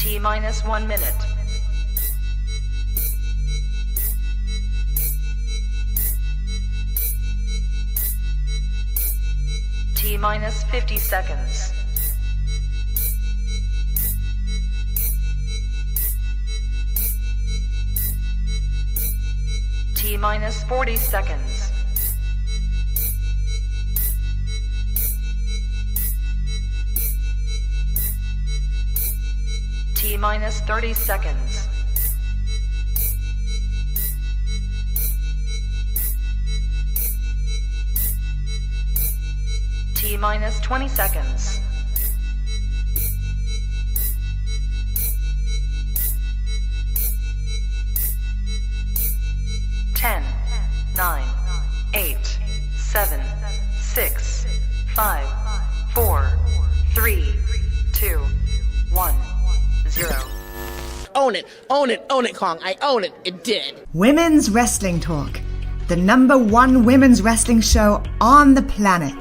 T minus 1 minute. T minus 50 seconds. T minus 40 seconds. T minus 30 seconds. T minus 20 seconds. Ten, 9, 8, 7, 6, 5, 4, 3, 2, 1, 0. Own it, own it, own it, Kong. I own it. It did. Women's Wrestling Talk, the #1 women's wrestling show on the planet.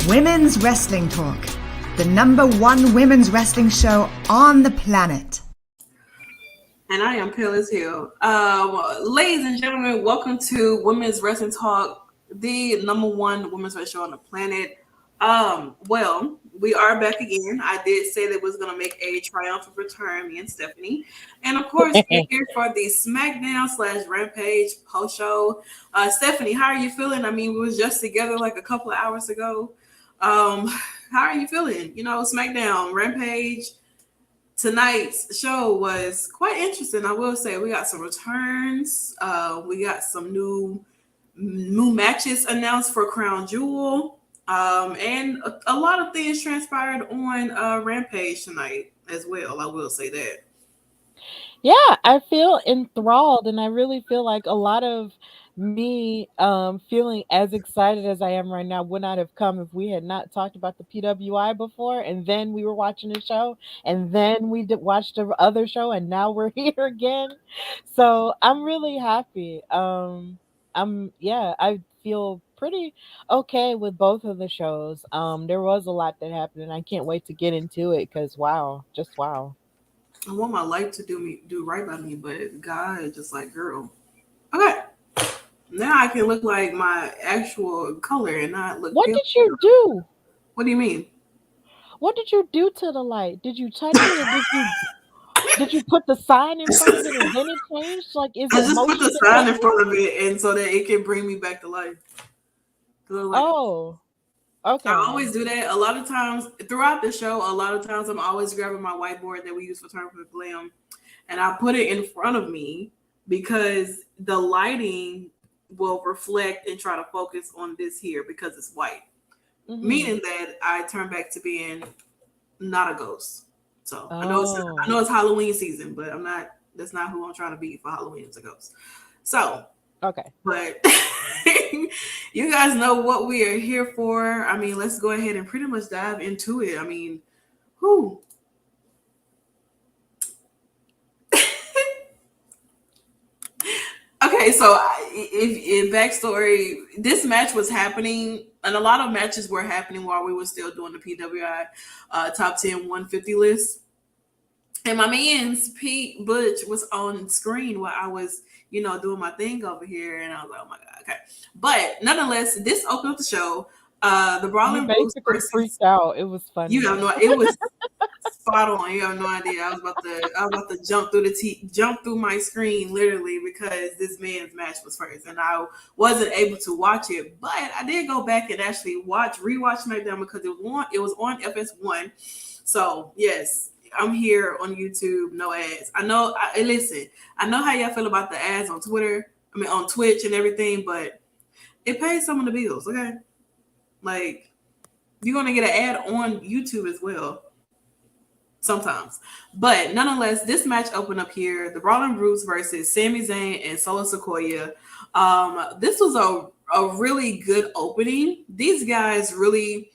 Women's Wrestling Talk, the #1 women's wrestling show on the planet. And I am pale as hell. Ladies and gentlemen, welcome to Women's Wrestling Talk, the #1 women's wrestling show on the planet. Well, we are back again. I did say that was going to make a triumphant return, me and Stephanie. And of course, we're here for the SmackDown/Rampage post show. Stephanie, how are you feeling? I mean, we was just together like a couple of hours ago. How are you feeling? You know, SmackDown Rampage tonight's show was quite interesting. I will say we got some returns. We got some new matches announced for Crown Jewel. And a lot of things transpired on Rampage tonight as well. I will say that. Yeah, I feel enthralled, and I really feel like a lot of me feeling as excited as I am right now would not have come if we had not talked about the PWI before, and then we were watching the show, and then we watched the other show, and now we're here again. So I'm really happy. I feel pretty okay with both of the shows. There was a lot that happened, and I can't wait to get into it because wow. I want my life to do right by me, but God is just like, girl. Okay. Now I can look like my actual color and not look. What did you do? What do you mean? What did you do to the light? Did you touch it, or did you put the sign in front of it and then it changed? Like, is I it just put the sign in front of it, and so that it can bring me back to life. Oh, okay. I always do that. A lot of times throughout the show, I'm always grabbing my whiteboard that we use for Turn for Glam, and I put it in front of me because the lighting will reflect and try to focus on this here because it's white, meaning that I turn back to being not a ghost. So I know it's Halloween season, but I'm not. That's not who I'm trying to be for Halloween as a ghost. So okay, but you guys know what we are here for. I mean, let's go ahead and pretty much dive into it. I mean, who? Okay, so in backstory, this match was happening, and a lot of matches were happening while we were still doing the PWI Top 10 150 list. And my man's Pete Butch was on screen while I was, doing my thing over here, and I was like, oh my God, okay. But nonetheless, this opened up the show. The Brawling Bulls freaked out. It was funny. You have no, it was spot on. You have no idea. I was about to jump through my screen literally because this man's match was first, and I wasn't able to watch it. But I did go back and actually rewatch SmackDown because it was on FS1. So yes, I'm here on YouTube, no ads. I know. Listen, I know how y'all feel about the ads on Twitter. I mean, on Twitch and everything, but it pays some of the bills. Okay. Like, you're going to get an ad on YouTube as well. sometimes. But nonetheless, this match opened up here: the Brawling Brutes versus Sami Zayn and Solo Sikoa. This was a really good opening. These guys really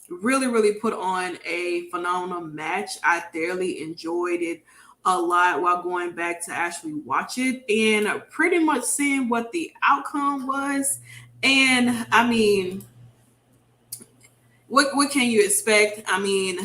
put on a phenomenal match. I thoroughly enjoyed it a lot while going back to actually watch it and pretty much seeing what the outcome was. And I mean, what can you expect? I mean,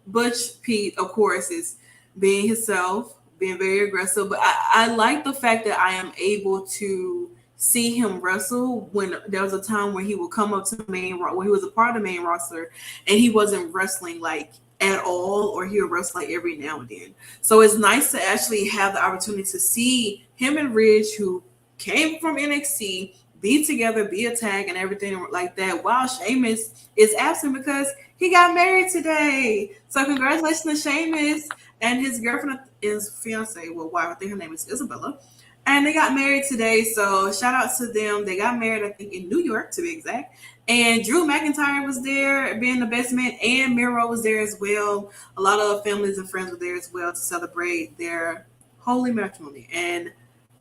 Butch Pete, of course, is being himself, being very aggressive. But I like the fact that I am able to see him wrestle when there was a time when he would come up to the main when he was a part of the main roster and he wasn't wrestling like at all, or he would wrestle like every now and then. So it's nice to actually have the opportunity to see him and Ridge, who came from NXT, be together, be a tag and everything like that, while Sheamus is absent because he got married today. So congratulations to Sheamus and his girlfriend, his fiance, well, wife, I think her name is Isabella. And they got married today, so shout out to them. They got married, I think, in New York, to be exact. And Drew McIntyre was there, being the best man, and Miro was there as well. A lot of families and friends were there as well to celebrate their holy matrimony. And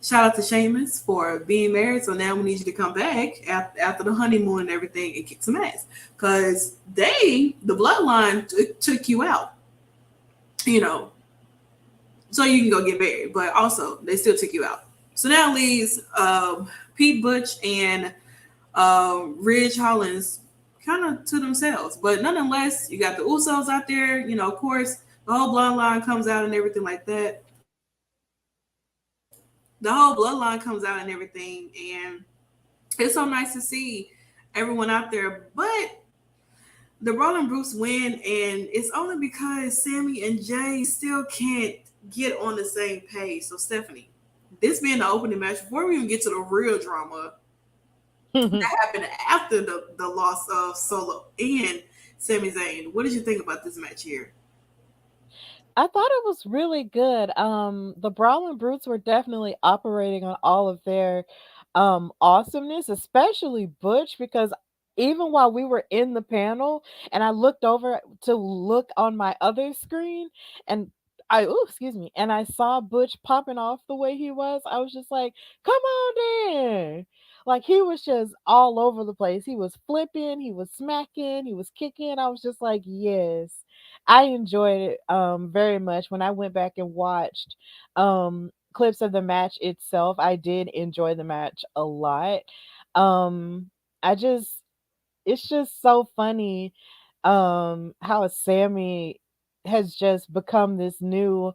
shout out to Sheamus for being married. So now we need you to come back after the honeymoon and everything and kick some ass. Because the bloodline, took you out, so you can go get married. But also, they still took you out. So now it leaves Pete Butch and Ridge Hollins kind of to themselves. But nonetheless, you got the Usos out there. Of course, the whole bloodline comes out and everything like that. The whole bloodline comes out and everything. And it's so nice to see everyone out there. But the Brawling Brutes win. And it's only because Sammy and Jay still can't get on the same page. So, Stephanie, this being the opening match, before we even get to the real drama that happened after the loss of Solo and Sami Zayn, what did you think about this match here? I thought it was really good. The Brawling Brutes were definitely operating on all of their awesomeness, especially Butch, because even while we were in the panel and I looked over to look on my other screen and and I saw Butch popping off the way he was, I was just like, come on then. Like he was just all over the place. He was flipping, he was smacking, he was kicking. I was just like, yes. I enjoyed it very much. When I went back and watched clips of the match itself, I did enjoy the match a lot. I just It's just so funny how Sammy has just become this new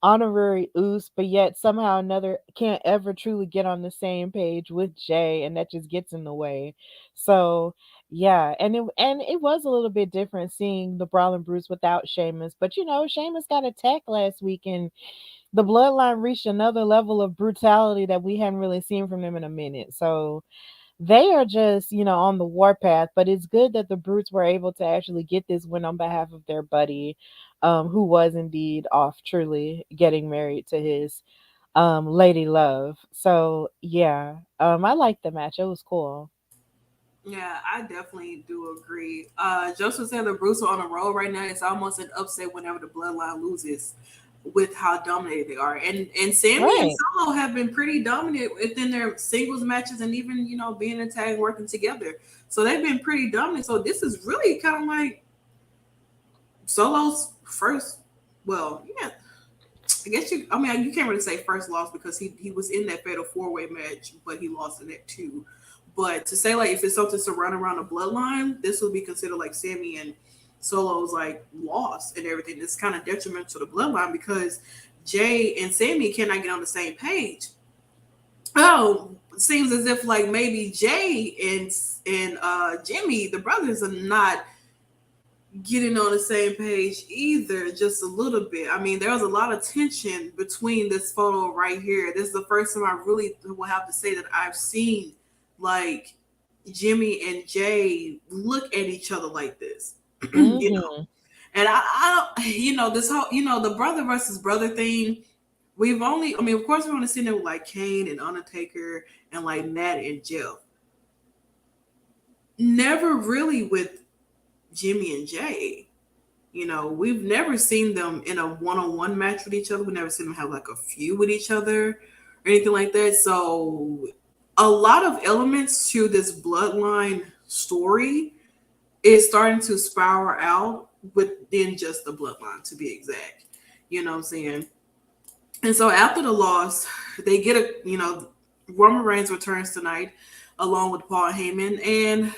honorary Oos, but yet somehow another can't ever truly get on the same page with Jay, and that just gets in the way. So yeah, and it was a little bit different seeing the Brawling Brutes without Sheamus, but Sheamus got attacked last week, and the Bloodline reached another level of brutality that we hadn't really seen from them in a minute. So they are just, on the warpath, but it's good that the Brutes were able to actually get this win on behalf of their buddy, who was indeed off truly getting married to his lady love. So yeah, I liked the match. It was cool. Yeah, I definitely do agree. Joseph said the Brutes are on a roll right now. It's almost an upset whenever the bloodline loses with how dominated they are. And Sammy and Solo have been pretty dominant within their singles matches and even, being a tag working together. So they've been pretty dominant. So this is really kind of like Solo's first, well, yeah. I guess you can't really say first loss because he was in that fatal 4-way match, but he lost in that too. But to say like if it's something to run around the bloodline, this will be considered like Sammy and Solo's like loss and everything. It's kind of detrimental to the bloodline because Jay and Sammy cannot get on the same page. Oh, it seems as if like maybe Jay and Jimmy, the brothers, are not getting on the same page either, just a little bit. I mean, there was a lot of tension between this photo right here. This is the first time I really will have to say that I've seen like Jimmy and Jay look at each other like this. Mm-hmm. And I don't, this whole, the brother versus brother thing. Of course, we've only seen it with like Kane and Undertaker and like Matt and Jeff. Never really with Jimmy and Jay. You know, we've never seen them in a one-on-one match with each other. We've never seen them have like a feud with each other or anything like that. So a lot of elements to this bloodline story is starting to spiral out within just the bloodline, to be exact. You know what I'm saying? And so after the loss, they get Roman Reigns returns tonight along with Paul Heyman. And,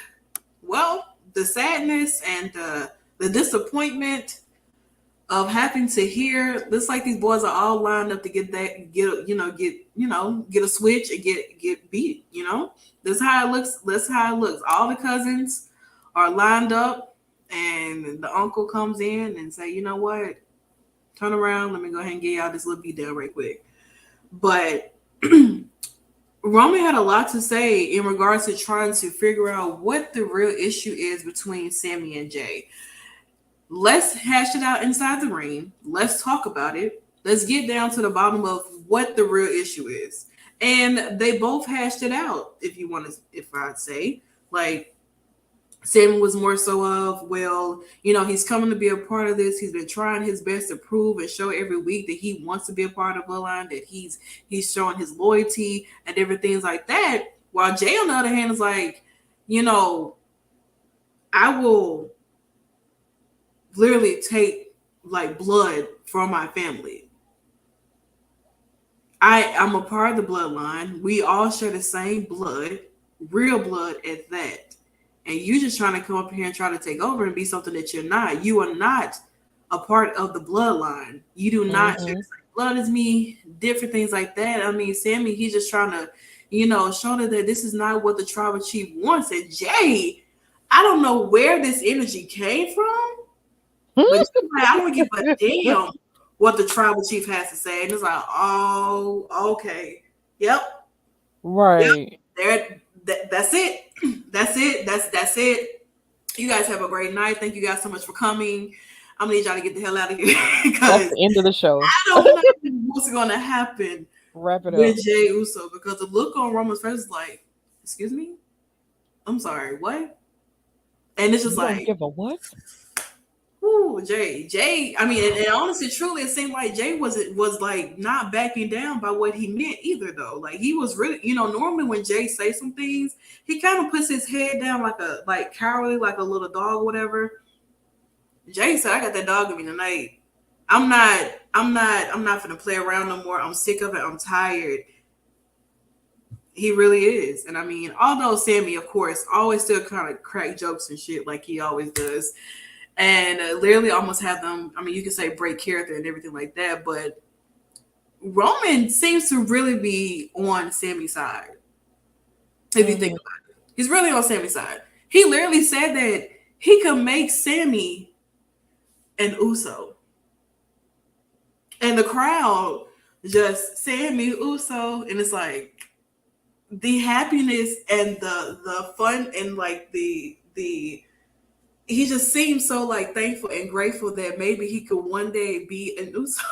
well, the sadness and the disappointment of having to hear looks like these boys are all lined up to get a switch and get beat. You know, that's how it looks. That's how it looks. All the cousins are lined up, and the uncle comes in and say, you know what, turn around. Let me go ahead and get y'all this little beat down right quick. But Roman had a lot to say in regards to trying to figure out what the real issue is between Sami and Jay. Let's hash it out inside the ring. Let's talk about it. Let's get down to the bottom of what the real issue is. And they both hashed it out, if I'd say. Like, Sami was more so of, well, he's coming to be a part of this. He's been trying his best to prove and show every week that he wants to be a part of Bloodline, that he's showing his loyalty and everything like that. While Jay, on the other hand, is like, I will literally take like blood from my family. I'm a part of the bloodline. We all share the same blood, real blood at that. And you just trying to come up here and try to take over and be something that you're not. You are not a part of the bloodline. You do not share the same blood as me, different things like that. I mean, Sami, he's just trying to, show that this is not what the tribal chief wants. And Jay, I don't know where this energy came from, but I don't give a damn what the tribal chief has to say. And it's like, oh, okay. Yep. Right. Yep. That's it. That's it. You guys have a great night. Thank you guys so much for coming. I'm gonna need y'all to get the hell out of here. That's the end of the show. I don't know what's gonna happen Wrap it with up. Jey Uso, because the look on Roman's face is like, excuse me? I'm sorry, what? And it's just You don't like, give a what? ooh, Jay. I mean, and honestly, truly, it seemed like Jay was like not backing down by what he meant either, though. Like, he was really, normally when Jay says some things, he kind of puts his head down like cowardly, like a little dog, whatever. Jay said, "I got that dog in me tonight. I'm not gonna play around no more. I'm sick of it. I'm tired." He really is. And I mean, although Sami, of course, always still kind of crack jokes and shit like he always does. And literally almost have them, I mean, you could say break character and everything like that, but Roman seems to really be on Sami's side. If you think about it, he's really on Sami's side. He literally said that he could make Sami an Uso. And the crowd just Sami Uso, and it's like the happiness and the fun and like the he just seems so like thankful and grateful that maybe he could one day be an Uso.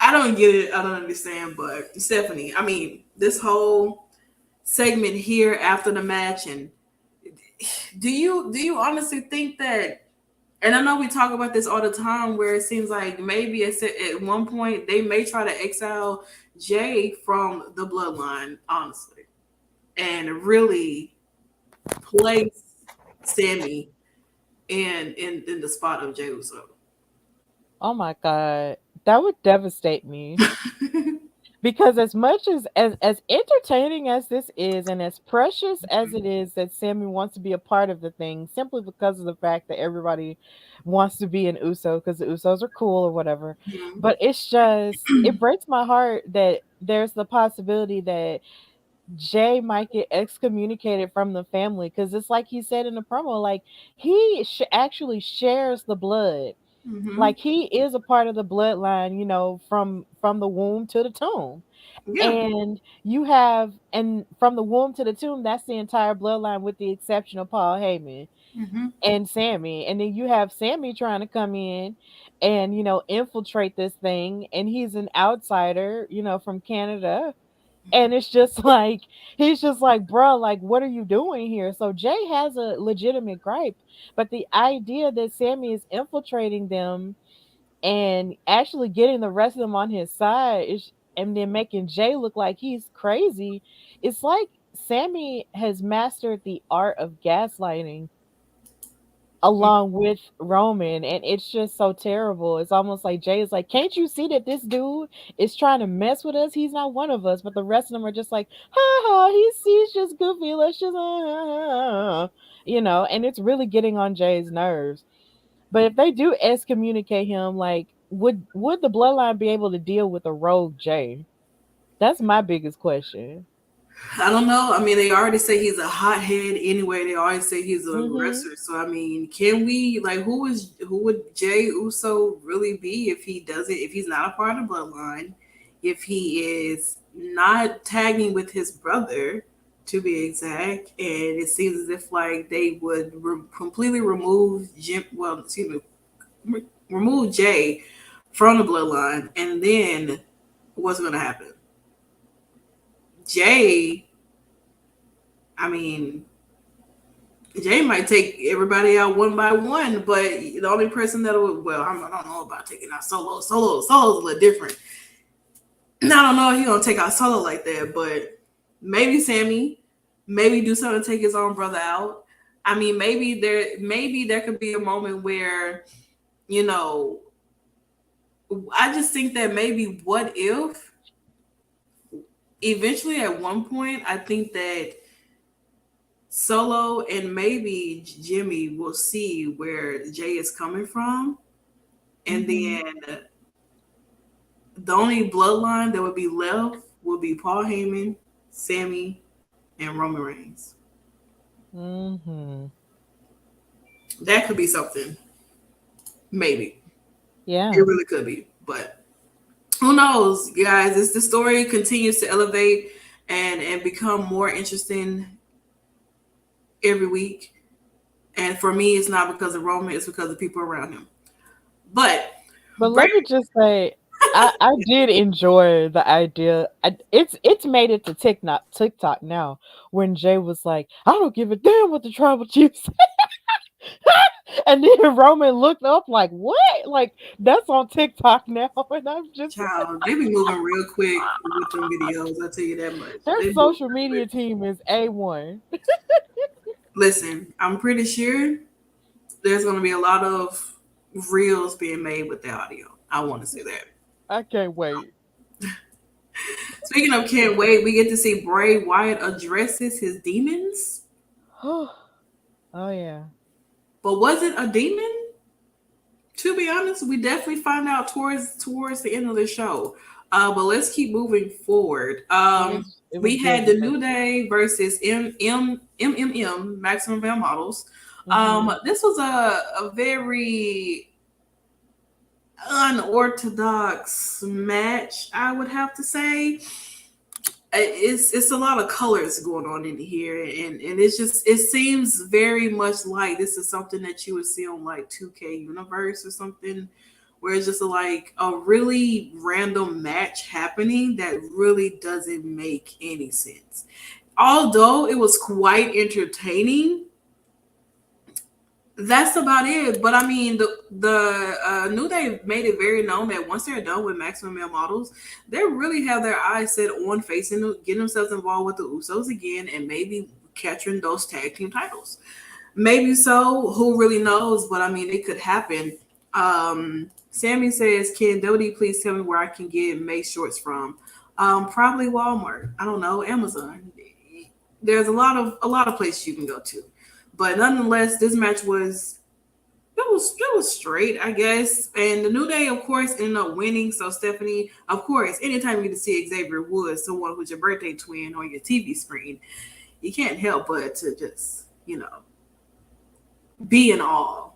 I don't get it. I don't understand. But Stephanie, I mean, this whole segment here after the match, and do you honestly think that? And I know we talk about this all the time, where it seems like maybe at one point they may try to exile Jay from the bloodline, honestly, and really place Sami in the spot of Jey Uso. Oh my God, that would devastate me. Because as much as entertaining as this is, and as precious as it is that Sami wants to be a part of the thing, simply because of the fact that everybody wants to be an Uso because the Usos are cool or whatever. Mm-hmm. But it's just, it breaks my heart that there's the possibility that Jay might get excommunicated from the family, because it's like he said in the promo, like he actually shares the blood. Mm-hmm. Like he is a part of the bloodline, from the womb to the tomb. Yeah. And from the womb to the tomb, that's the entire bloodline with the exception of Paul Heyman and Sami. And then you have Sami trying to come in and, infiltrate this thing. And he's an outsider, from Canada. And it's just like he's just like, bro, like what are you doing here? So Jay has a legitimate gripe, but the idea that Sammy is infiltrating them and actually getting the rest of them on his side is, and then making Jay look like he's crazy, it's like Sammy has mastered the art of gaslighting along with Roman, and it's just so terrible. It's almost like Jay is like, can't you see that this dude is trying to mess with us? He's not one of us. But the rest of them are just like, ha ha, he's just goofy. Let's just and it's really getting on Jay's nerves. But if they do excommunicate him, like would the bloodline be able to deal with a rogue Jay? That's my biggest question. I don't know. I mean, they already say he's a hothead anyway. They always say he's an Mm-hmm. aggressor. So I mean, can we like who would Jay Uso really be if he doesn't if he's not a part of the bloodline, if he is not tagging with his brother to be exact, and it seems as if like they would completely remove Jim. Well, excuse me, remove Jay from the bloodline, and then what's going to happen? Jay, I mean, Jay might take everybody out one by one, but the only person that would, well, I don't know about taking out Solo. Solo's a little different. I don't know if he's gonna take out Solo like that, but maybe Sammy, maybe do something to take his own brother out. I mean, maybe there could be a moment where, you know, I just think that maybe what if eventually at one point I think that Solo and maybe Jimmy will see where Jay is coming from, and Mm-hmm. then the only bloodline that would be left will be Paul Heyman, Sammy, and Roman Reigns. Mm-hmm. That could be something. Maybe. It Yeah. really could be. But who knows, guys? As the story continues to elevate and become more interesting every week. And for me, it's not because of Roman, it's because of people around him. But But let me just say, I did enjoy the idea. It's made it to TikTok now when Jay was like, I don't give a damn what the tribal chief said. And then Roman looked up like, what? Like that's on TikTok now, and I'm just child, they be moving real quick with them videos. I'll tell you that much. their They move social real media quick. team is A1. Listen, I'm pretty sure there's going to be a lot of reels being made with the audio. I want to say that. I can't wait. Speaking of can't wait, we get to see Bray Wyatt addresses his demons. Oh yeah. But was it a demon? To be honest, we definitely find out towards the end of the show. But let's keep moving forward. It was We good had the with that. New Day versus MMM Maximum Male Models. Mm-hmm. This was a very unorthodox match, I would have to say. It's a lot of colors going on in here, and it seems very much like this is something that you would see on like 2K Universe or something, where it's just like a really random match happening that really doesn't make any sense. Although it was quite entertaining, that's about it. But I mean, the New Day made it very known that once they're done with Maximum Male Models, they really have their eyes set on getting themselves involved with the Usos again, and maybe capturing those tag team titles. Maybe so. Who really knows? But I mean, it could happen. Sammy says, "Can Dodie please tell me where I can get May shorts from?" Probably Walmart. I don't know, Amazon. There's a lot of places you can go to. But nonetheless, this match was straight, I guess. And the New Day, of course, ended up winning. So Stephanie, of course, anytime you get to see Xavier Woods, someone who's your birthday twin on your TV screen, you can't help but to just, be in awe.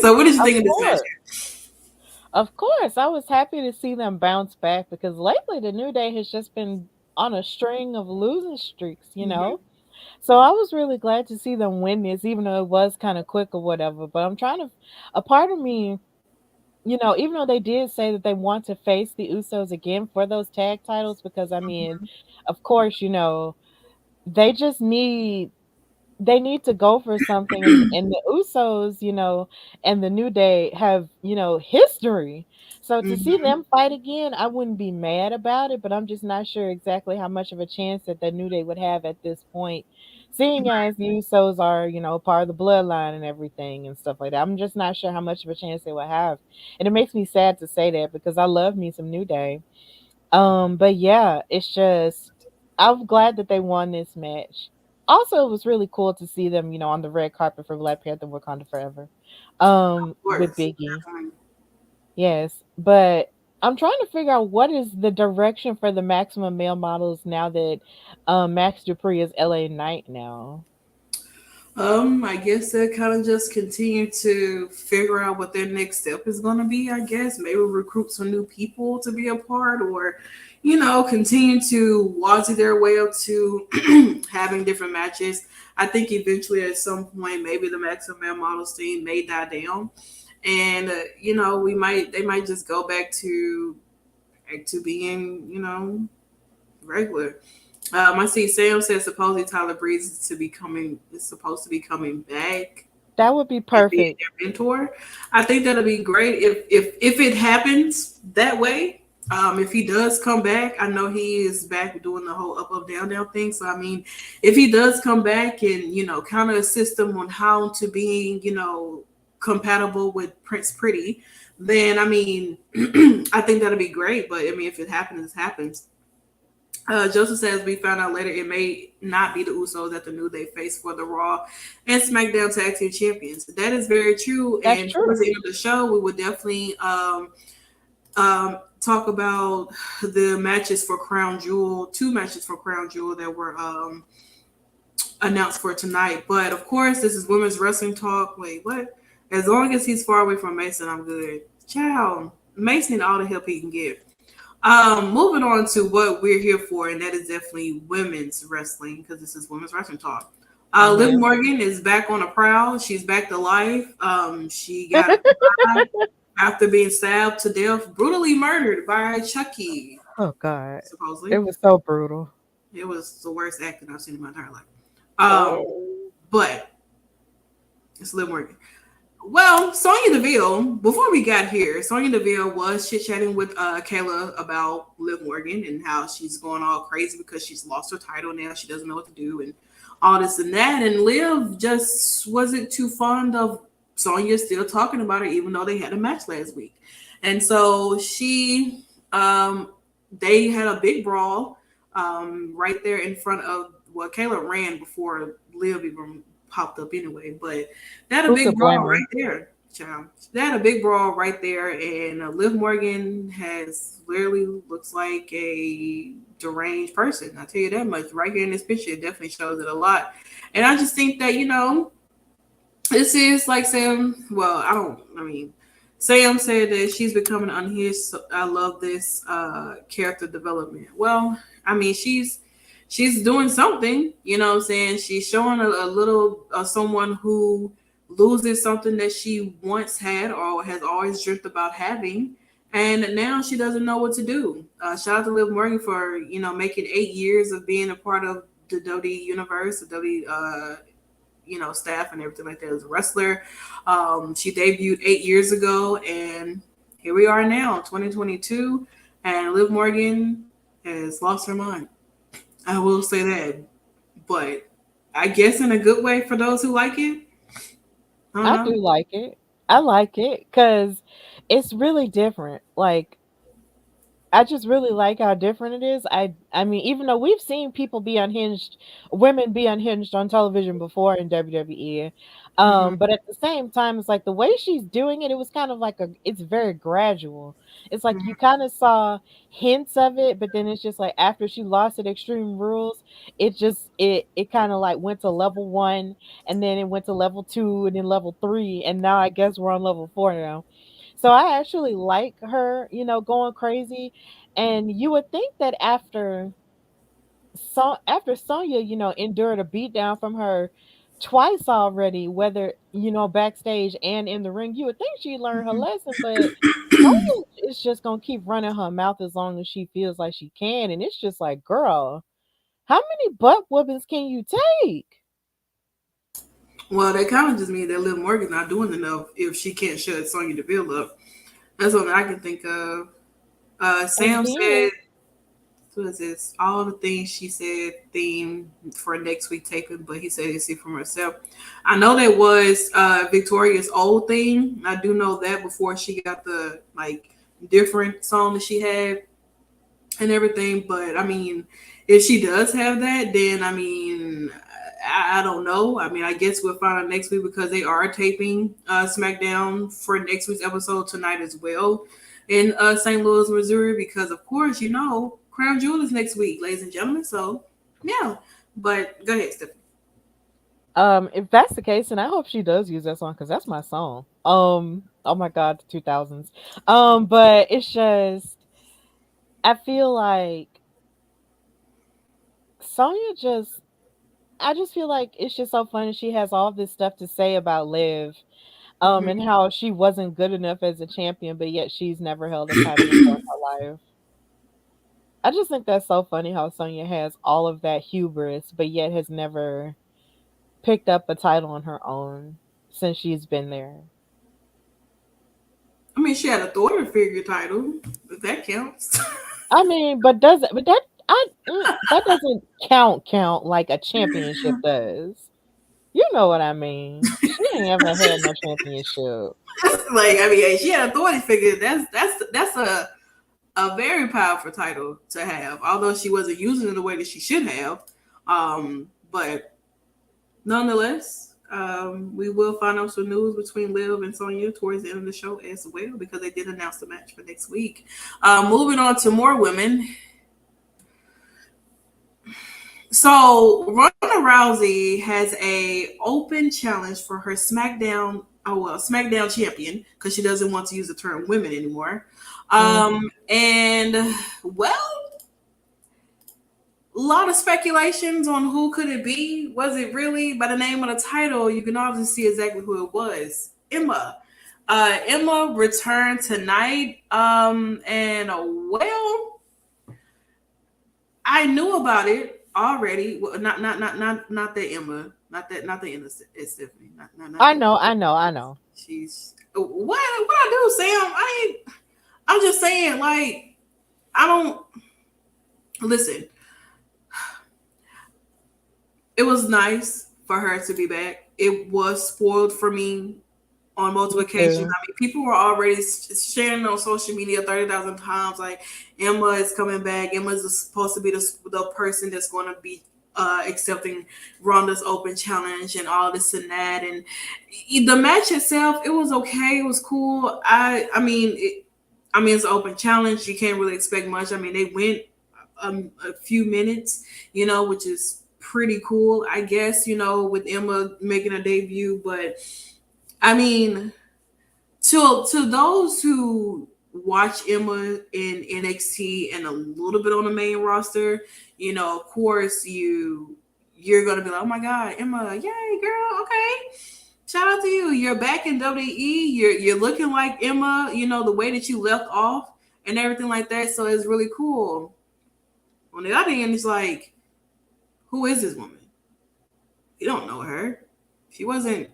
So what did you Of think of this match? course. Of course. I was happy to see them bounce back because lately the New Day has just been on a string of losing streaks. Mm-hmm. So I was really glad to see them win this, even though it was kind of quick or whatever. But a part of me, even though they did say that they want to face the Usos again for those tag titles, because I mean, of course, they just need to go for something, and the Usos, and the New Day have, history. So to see Hmm. them fight again, I wouldn't be mad about it, but I'm just not sure exactly how much of a chance that the New Day would have at this point. Seeing as the Usos are, part of the bloodline and everything and stuff like that. I'm just not sure how much of a chance they would have. And it makes me sad to say that because I love me some New Day. But yeah, it's just I'm glad that they won this match. Also, it was really cool to see them, on the red carpet for Black Panther Wakanda Forever. Of With course. Biggie. Definitely. Yes. But I'm trying to figure out what is the direction for the maximum male models now that Max Dupree is LA Knight now. I guess they kind of just continue to figure out what their next step is going to be. I guess maybe recruit some new people to be a part, or continue to wazi their way up to having different matches. I think eventually, at some point, maybe the Maximum Male Models scene may die down, and they might just go back to being regular. I see Sam says supposedly Tyler Breeze is supposed to be coming back That would be and being perfect. their mentor. I think that'll be great if it happens that way. If he does come back, I know he is back doing the whole up down down thing. So I mean, if he does come back and kind of assist them on how to be compatible with Prince Pretty, then I mean, I think that'll be great. But I mean, if it happens, it happens. Joseph says we found out later it may not be the Usos that the New Day face for the Raw and SmackDown Tag Team Champions. That is very true. That's And towards true. the end of the show, we would definitely talk about the matches for Crown Jewel, two matches for Crown Jewel that were announced for tonight. But of course, this is women's wrestling talk. Wait, what? As long as he's far away from Mason, I'm good. Ciao. Mason need all the help he can get. Moving on to what we're here for, and that is definitely women's wrestling because this is women's wrestling talk. Liv Hmm. Morgan is back on the prowl. She's back to life. She got alive after being stabbed to death, brutally murdered by Chucky. Oh God. It Supposedly, was so brutal. it was the worst acting I've seen in my entire life. Um, Oh. but it's Liv Morgan. Well, Sonya Deville, before we got here, Sonya Deville was chit chatting with Kayla about Liv Morgan and how she's going all crazy because she's lost her title now. She doesn't know what to do and all this and that. And Liv just wasn't too fond of Sonya still talking about her, even though they had a match last week. And so they had a big brawl right there in front of, well, Kayla ran before Liv even popped up anyway, but that a Who big could blame brawl her? right there, child. That a big brawl right there, and Liv Morgan has literally looks like a deranged person. I tell you that much. Right here in this picture, it definitely shows it a lot. And I just think that this is like Sam. Well, I don't. I mean, Sam said that she's becoming unhinged. So I love this character development. Well, I mean, she's doing something, what I'm saying? She's showing a little someone who loses something that she once had or has always dreamt about having. And now she doesn't know what to do. Shout out to Liv Morgan for, making 8 years of being a part of the WWE universe, the WWE, staff and everything like that as a wrestler. She debuted 8 years ago, and here we are now, 2022, and Liv Morgan has lost her mind. I will say that, but I guess in a good way for those who like it. I don't I know. do like it. I like it because it's really different. Like I just really like how different it is. I mean, even though we've seen people be unhinged, women be unhinged on television before in WWE, Hmm. but at the same time, it's like the way she's doing it. It was kind of like it's very gradual. It's like you kind of saw hints of it, but then it's just like after she lost at Extreme Rules, it kind of like went to level one, and then it went to level two, and then level three, and now I guess we're on level four now. So I actually like her, going crazy. And you would think that after Sonya, endured a beatdown from her twice already, whether backstage and in the ring. You would think she learned her lesson, but Sonya is just gonna keep running her mouth as long as she feels like she can, and it's just like, girl, how many butt whoopings can you take? Well, that kind of just means that Liv Morgan's not doing enough if she can't shut Sonya Deville up. That's what I can think of. Sam said, what is this? All the things she said theme for next week taping, but he said he see from herself. I know that was Victoria's old theme. I do know that before she got the different song that she had and everything. But I mean, if she does have that, then I mean, I don't know. I mean, I guess we'll find out next week because they are taping SmackDown for next week's episode tonight as well in St. Louis, Missouri, because of course, Crown Jewel is next week, ladies and gentlemen. So yeah, but go ahead, Stephanie. If that's the case, and I hope she does use that song because that's my song. Oh my God, the 2000s. But it's just, I feel like Sonya I just feel like it's just so funny. She has all this stuff to say about Liv, and how she wasn't good enough as a champion, but yet she's never held a title before in her life. I just think that's so funny how Sonya has all of that hubris, but yet has never picked up a title on her own since she's been there. I mean, she had a authority figure title, if that counts. I mean, but that doesn't count like a championship does. You know what I mean? She ain't ever had no championship. I mean, she had authority figure. That's a very powerful title to have, although she wasn't using it the way that she should have. But nonetheless, we will find out some news between Liv and Sonya towards the end of the show as well, because they did announce the match for next week. Moving on to more women. So Ronda Rousey has a open challenge for her SmackDown champion, because she doesn't want to use the term women anymore. And well, a lot of speculations on who could it be. Was it really by the name of the title? You can obviously see exactly who it was. Emma. Emma returned tonight. And well, I knew about it already. Well, not that Emma. Not the Emma. It's Stephanie. Not I know. She's what I do, Sam? I'm just saying, I don't listen. It was nice for her to be back. It was spoiled for me on multiple occasions. I mean, people were already sharing on social media 30,000 times, like, Emma is coming back. Emma is supposed to be the person that's going to be accepting Ronda's open challenge and all this and that. And the match itself, it was okay. It was cool. I mean, it's an open challenge. You can't really expect much. I mean, they went a few minutes, which is pretty cool, I guess, with Emma making a debut. But I mean, to those who watch Emma in NXT and a little bit on the main roster, of course you're gonna be like, oh my God, Emma, yay, girl, okay. Shout out to you. You're back in WWE. You're looking like Emma, the way that you left off and everything like that. So it's really cool. On the other end, it's like, who is this woman? You don't know her. She wasn't.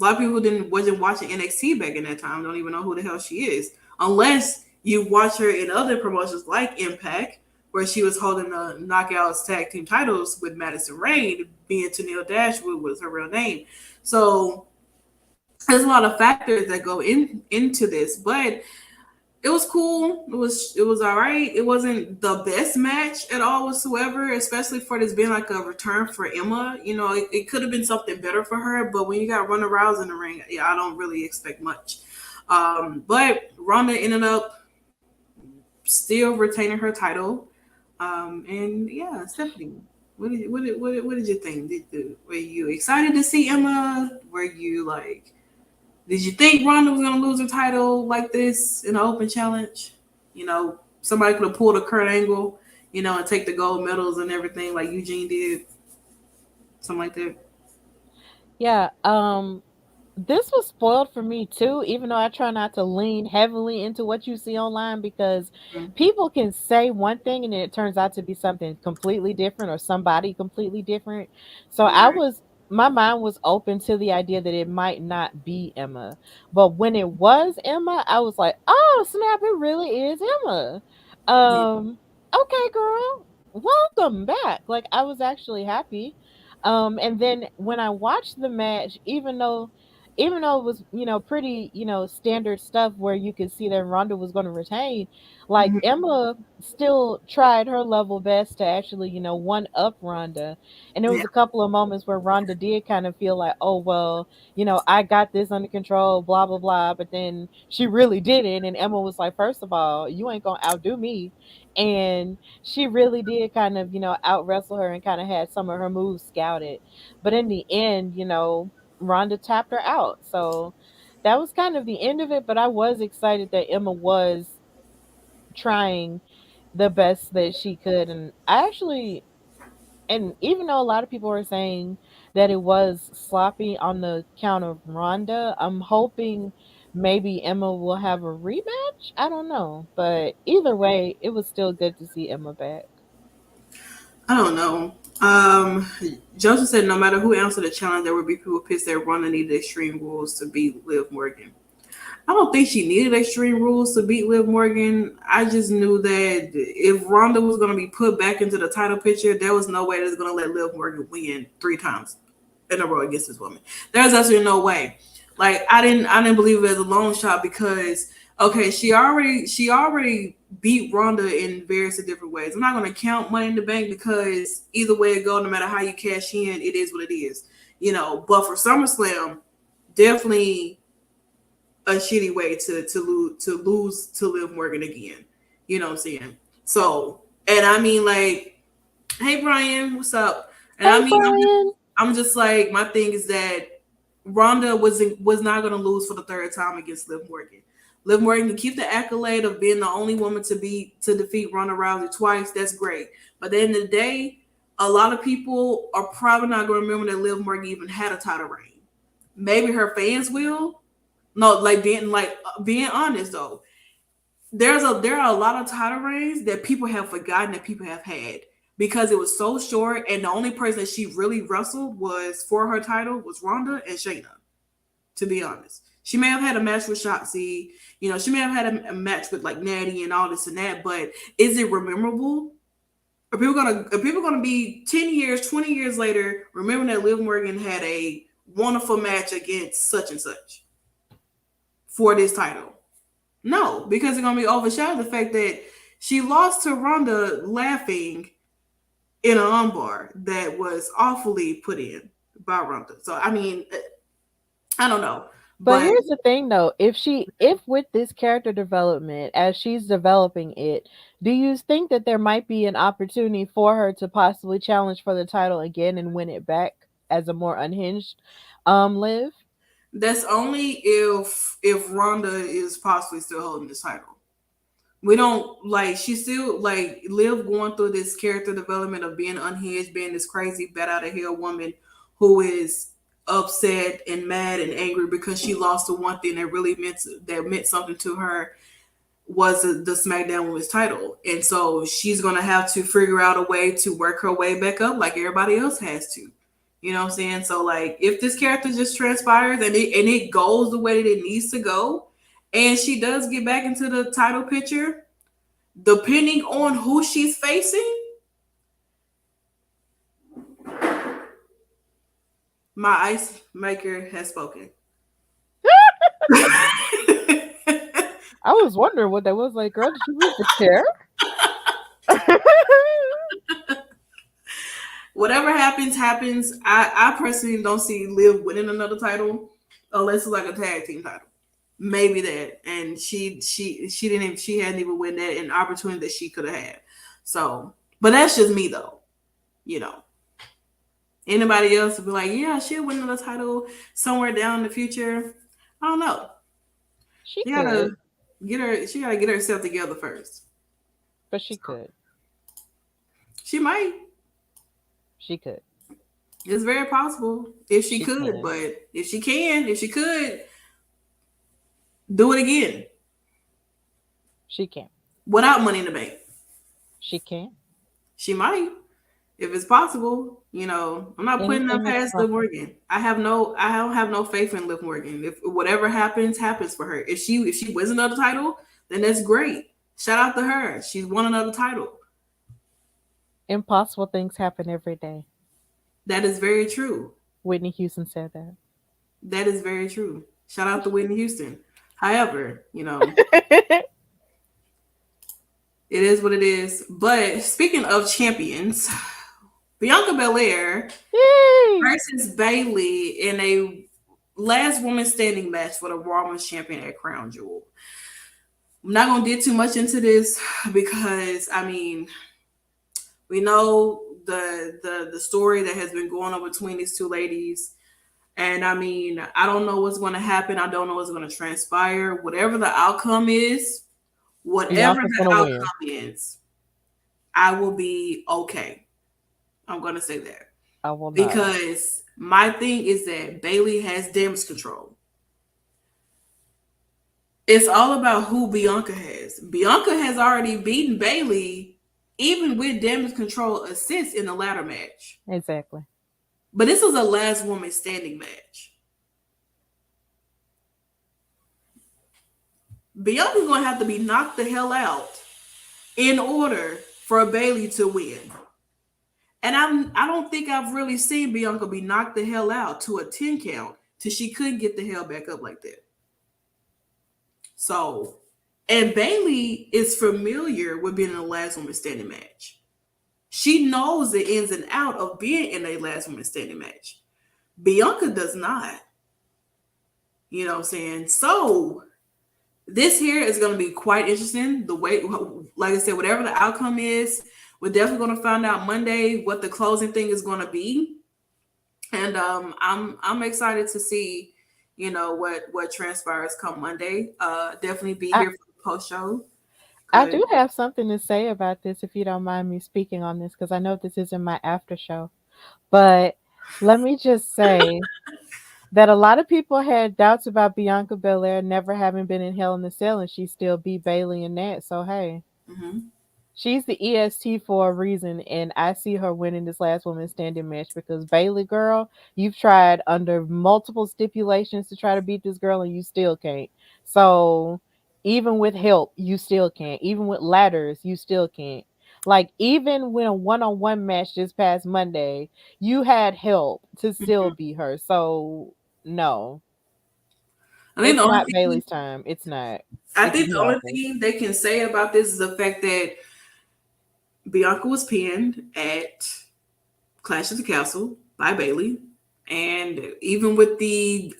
A lot of people wasn't watching NXT back in that time. Don't even know who the hell she is, unless you watch her in other promotions like Impact, where she was holding the Knockouts tag team titles with Madison Rayne, being Tennille Dashwood was her real name. So there's a lot of factors that go into this, but it was cool. It was all right. It wasn't the best match at all whatsoever, especially for this being like a return for Emma. It could have been something better for her, but when you got Ronda Rousey in the ring, I don't really expect much. But Ronda ended up still retaining her title. And yeah, Stephanie, what did you think? Were you excited to see Emma? Were you like, did you think Ronda was going to lose her title like this in an open challenge? Somebody could have pulled a Kurt Angle, and take the gold medals and everything like Eugene did. Something like that. Yeah. This was spoiled for me too, even though I try not to lean heavily into what you see online because Mhm. people can say one thing and then it turns out to be something completely different or somebody completely different. So Right. my mind was open to the idea that it might not be Emma. But when it was Emma, I was like, oh snap, it really is Emma. Yeah. Okay, girl, welcome back. Like I was actually happy. And then when I watched the match, even though it was, pretty, standard stuff where you could see that Ronda was going to retain, like Mhm. Emma still tried her level best to actually, one up Ronda. And there Yeah. was a couple of moments where Ronda did kind of feel like, oh, well, I got this under control, blah, blah, blah. But then she really didn't. And Emma was like, first of all, you ain't going to outdo me. And she really did kind of, out wrestle her and kind of had some of her moves scouted. But in the end, Ronda tapped her out. So that was kind of the end of it. But I was excited that Emma was trying the best that she could. And even though a lot of people were saying that it was sloppy on the count of Ronda, I'm hoping maybe Emma will have a rematch. I don't know. But either way, it was still good to see Emma back. I don't know. Joseph said no matter who answered the challenge, there would be people pissed that Ronda needed Extreme Rules to beat Liv Morgan. I don't think she needed Extreme Rules to beat Liv Morgan. I just knew that if Ronda was going to be put back into the title picture, there was no way that was going to let Liv Morgan win 3 times in a row against this woman. There's absolutely no way. Like I didn't believe it as a long shot because okay, she already beat Ronda in various different ways. I'm not going to count Money in the Bank because either way it go, no matter how you cash in, it is what it is. But for SummerSlam, definitely a shitty way to lose to Liv Morgan again. You know what I'm saying? So, and I mean like, hey Brian, what's up? And I Hey, mean Brian. I'm just like my thing is that Ronda was not going to lose for the third time against Liv Morgan. Liv Morgan can keep the accolade of being the only woman to defeat Ronda Rousey twice. That's great. But at the end of the day, a lot of people are probably not going to remember that Liv Morgan even had a title reign. Maybe her fans will. No, being honest though, there are a lot of title reigns that people have forgotten that people have had because it was so short, and the only person that she really wrestled was for her title was Ronda and Shayna. To be honest, she may have had a match with Shotzi, she may have had a match with like Natty and all this and that, but is it memorable? Are people gonna be 10 years, 20 years later remembering that Liv Morgan had a wonderful match against such and such for this title? No, because it's gonna be overshadowed the fact that she lost to Ronda laughing in an armbar that was awfully put in by Ronda. So I mean, I don't know, But but here's the thing though, if with this character development as she's developing it, do you think that there might be an opportunity for her to possibly challenge for the title again and win it back as a more unhinged Liv? that's only if Ronda is possibly still holding this title. We don't like she's still like Liv going through this character development of being unhinged, being this crazy bat out of hell woman who is upset and mad and angry because she lost the one thing that meant something to her was the SmackDown Women's title. And so she's gonna have to figure out a way to work her way back up like everybody else has to. You know what I'm saying? So like if this character just transpires and it goes the way that it needs to go, and she does get back into the title picture, depending on who she's facing, my ice maker has spoken. I was wondering what that was like, girl. Did you move the chair? Whatever happens, happens. I personally don't see Liv winning another title unless it's like a tag team title. Maybe that, and she hadn't even win that an opportunity that she could have had. So, but that's just me though. You know, anybody else would be like, yeah, she'll win another title somewhere down in the future. I don't know. She She gotta could, get her. She gotta get herself together first. but she could. She might. She could. It's very possible if she could, can. but if she could, do it again She can. without Money in the Bank. She can. She might, if it's possible. You know, I'm not putting that Anything is past Liv possible. Morgan. I don't have no faith in Liv Morgan. If whatever happens, happens for her. If she wins another title, then that's great. Shout out to her. She's won another title. Impossible things happen every day. That is very true. Whitney Houston said that. That is very true. Shout out to Whitney Houston. However, you know, it is what it is. But speaking of champions, Bianca Belair Yay! versus Bayley in a last woman standing match for the Raw Women's Champion at Crown Jewel. I'm not gonna get too much into this because I mean, we know the story that has been going on between these two ladies. And I mean, I don't know what's going to happen. I don't know what's going to transpire. Whatever the outcome is, I will be okay. I'm going to say that. I will not. Because my thing is that Bayley has damage control. It's all about who Bianca has. Bianca has already beaten Bayley, even with damage control assist in the ladder match. Exactly. But this is a last woman standing match. Bianca's going to have to be knocked the hell out in order for Bayley to win. And I don't think I've really seen Bianca be knocked the hell out to a 10 count till she couldn't get the hell back up like that. So, and Bayley is familiar with being in a last woman standing match. She knows the ins and out of being in a last woman standing match. Bianca does not. You know what I'm saying? So this here is going to be quite interesting. The way, like I said, whatever the outcome is, we're definitely going to find out Monday what the closing thing is going to be. And I'm excited to see, you know, what transpires come Monday. Definitely be here for the post show. I do have something to say about this, if you don't mind me speaking on this, because I know this isn't my after show. But let me just say that a lot of people had doubts about Bianca Belair never having been in Hell in the Cell, and she still beat Bayley in that. So, hey, she's the EST for a reason, and I see her winning this last woman standing match because Bayley, girl, you've tried under multiple stipulations to try to beat this girl, and you still can't. So even with help, you still can't. Even with ladders, you still can't. Like, even when a one-on-one match this past Monday, you had help to still beat her. So, no. I think it's not Bayley's time. It's not. I think the only thing they can say about this is the fact that Bianca was pinned at Clash of the Castle by Bayley. And even with the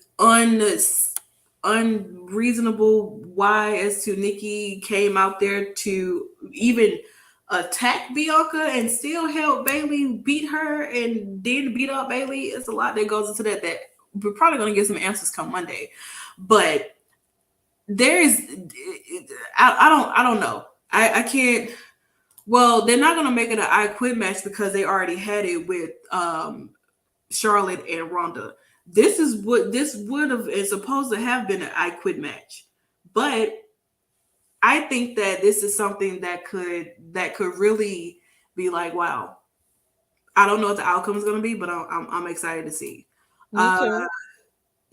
unreasonable why as to Nikki came out there to even attack Bianca and still help Bayley beat her and then beat up Bayley. It's a lot that goes into that we're probably going to get some answers come Monday. But there is, I don't know. I can't. Well, they're not going to make it an I Quit match because they already had it with Charlotte and Ronda. This would have is supposed to have been an I Quit match, but I think that this is something that could really be like, wow. I don't know what the outcome is going to be, but I'm excited to see.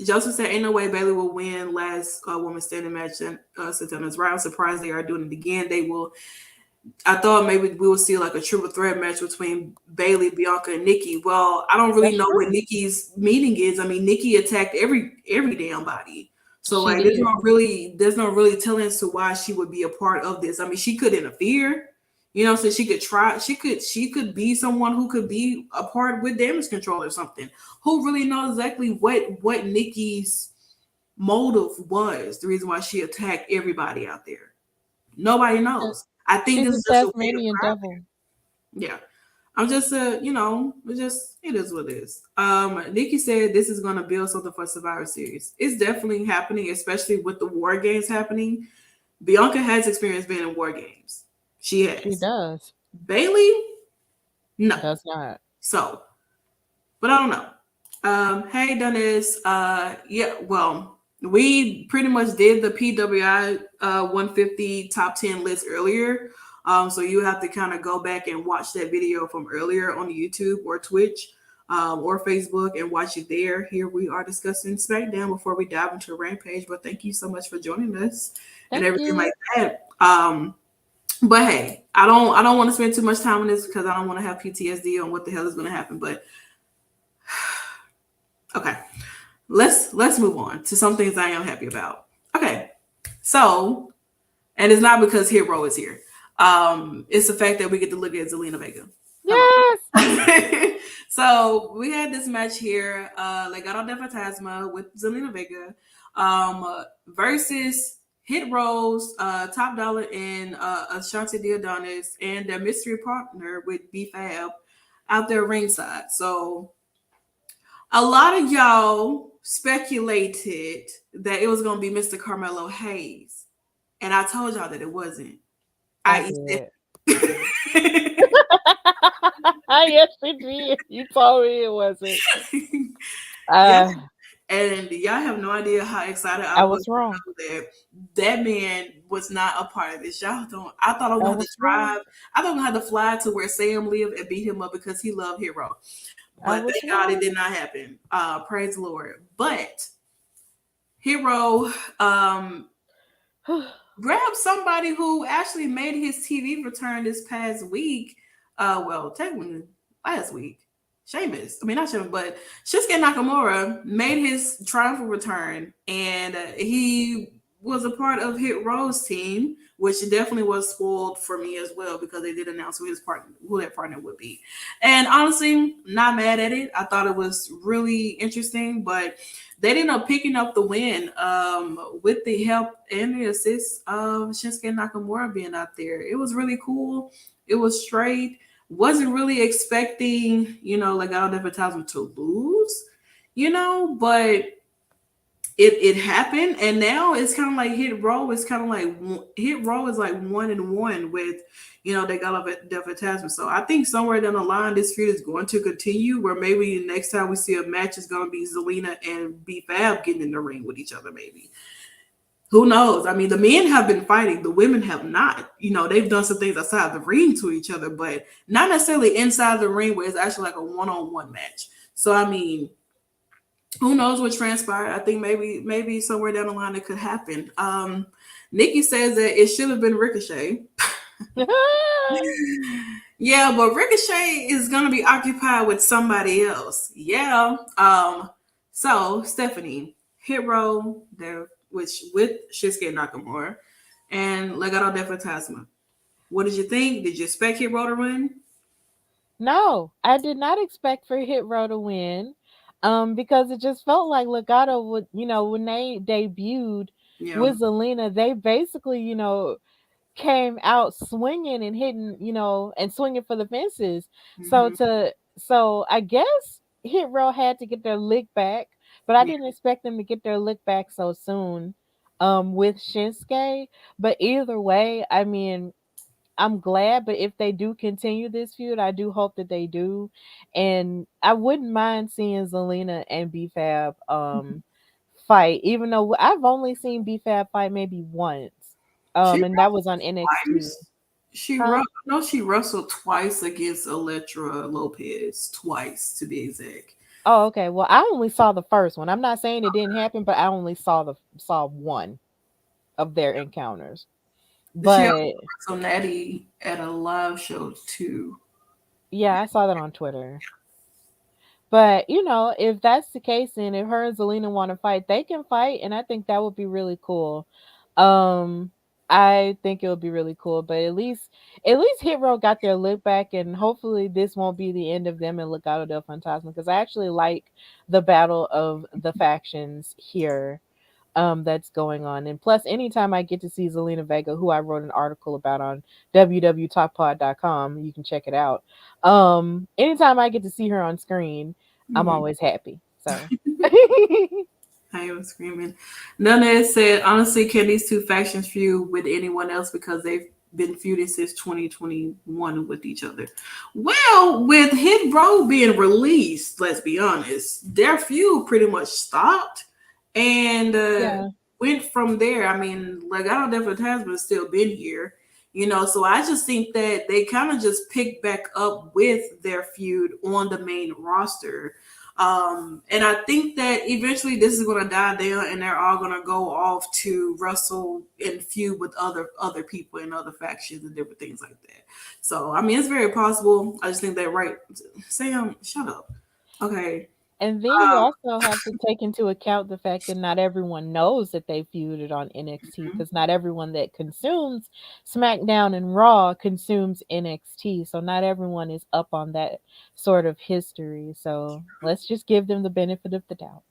Joseph said, "Ain't no way Bayley will win last woman standing match in Santana's round. I'm surprised they are doing it again. They will." I thought maybe we will see like a triple threat match between Bayley, Bianca, and Nikki. Well, I don't really know what Nikki's meaning is. I mean, Nikki attacked every damn body. So like there's no really telling as to why she would be a part of this. I mean, she could interfere, you know, so she could try, she could be someone who could be a part with damage control or something. Who really knows exactly what Nikki's motive was, the reason why she attacked everybody out there. Nobody knows. I think this is just a Tasmanian devil. Yeah. I'm just you know, it is what it is. Nikki said this is gonna build something for Survivor Series. It's definitely happening, especially with the War Games happening. Bianca has experience being in War Games. She has. She does. Bayley, no, does not. So But I don't know. Hey, Dennis. Yeah, well, we pretty much did the PWI 150 top 10 list earlier. So you have to kind of go back and watch that video from earlier on YouTube or Twitch or Facebook and watch it there. Here we are discussing SmackDown before we dive into Rampage. But thank you so much for joining us and Thank everything you. like that. But hey, I don't want to spend too much time on this because I don't want to have PTSD on what the hell is going to happen. But okay, let's move on to some things I am happy about. Okay, so, and it's not because Hero is here. It's the fact that we get to look at Zelina Vega. Yes. So we had this match here, Legado de Fantasma with Zelina Vega, versus Hit Rose, Top Dollar, and Ashanti Diodonis, and their mystery partner with B-Fab out there ringside. So a lot of y'all speculated that it was going to be Mr. Carmelo Hayes, and I told y'all that it wasn't. I did. Yes, you did. You told me it wasn't. And y'all have no idea how excited I was wrong. That man was not a part of this. Y'all don't. I thought I was going to drive. I thought I was going to have to fly to where Sam lived and beat him up because he loved Hero. But thank God it did not happen. Praise the Lord. But Hero grabbed somebody who actually made his TV return this past week. Well, technically last week. Sheamus. I mean, not Sheamus, but Shinsuke Nakamura made his triumphal return, and he was a part of Hit Row's team, which definitely was spoiled for me as well because they did announce who that partner would be. And honestly, not mad at it. I thought it was really interesting, but they ended up picking up the win with the help and the assist of Shinsuke Nakamura being out there. It was really cool. It was straight. Wasn't really expecting, Legado de Fantasma to lose, but it happened, and now it's kind of like Hit Row is like 1-1 with, Legado de Fantasma. So I think somewhere down the line, this feud is going to continue, where maybe the next time we see a match is going to be Zelina and B-Fab getting in the ring with each other, maybe. Who knows? I mean, the men have been fighting. The women have not. They've done some things outside the ring to each other, but not necessarily inside the ring where it's actually like a one-on-one match. So, I mean, who knows what transpired? I think maybe somewhere down the line it could happen. Nikki says that it should have been Ricochet. Yeah, but Ricochet is going to be occupied with somebody else. Yeah. So, Stephanie, Hero, with Shinsuke Nakamura and Legado de Fantasma. What did you think? Did you expect Hit Row to win? No, I did not expect for Hit Row to win. Because it just felt like Legado would, when they debuted with Zelina, they basically, came out swinging and hitting, and swinging for the fences. Mm-hmm. So I guess Hit Row had to get their lick back. But I didn't expect them to get their lick back so soon with Shinsuke. But either way, I mean, I'm glad. But if they do continue this feud, I do hope that they do. And I wouldn't mind seeing Zelina and B-Fab fight, even though I've only seen B-Fab fight maybe once. And that was on NXT. She wrestled twice against Elektra Lopez, twice to be exact. Oh, okay. Well, I only saw the first one. I'm not saying it didn't happen, but I only saw one of their encounters. But so Natty at a live show too. Yeah, I saw that on Twitter. But if that's the case, and if her and Zelina want to fight, they can fight, and I think that would be really cool. I think it would be really cool, but at least Hit Row got their look back, and hopefully this won't be the end of them in Legado del Fantasma, because I actually like the battle of the factions here that's going on. And plus, anytime I get to see Zelina Vega, who I wrote an article about on www.talkpod.com, you can check it out. Anytime I get to see her on screen, I'm always happy. So I was screaming. Nana said, honestly, can these two factions feud with anyone else because been feuding since 2021 with each other. Well, with Hit Row being released, let's be honest, their feud pretty much stopped and went from there. I mean, Legado del Fantasma has still been here, so I just think that they kind of just picked back up with their feud on the main roster. And I think that eventually this is going to die down and they're all going to go off to wrestle and feud with other people and other factions and different things like that. So, I mean, it's very possible. I just think that, right, Sam, shut up. Okay. And then you also have to take into account the fact that not everyone knows that they feuded on NXT, because not everyone that consumes SmackDown and Raw consumes NXT. So not everyone is up on that sort of history. So let's just give them the benefit of the doubt.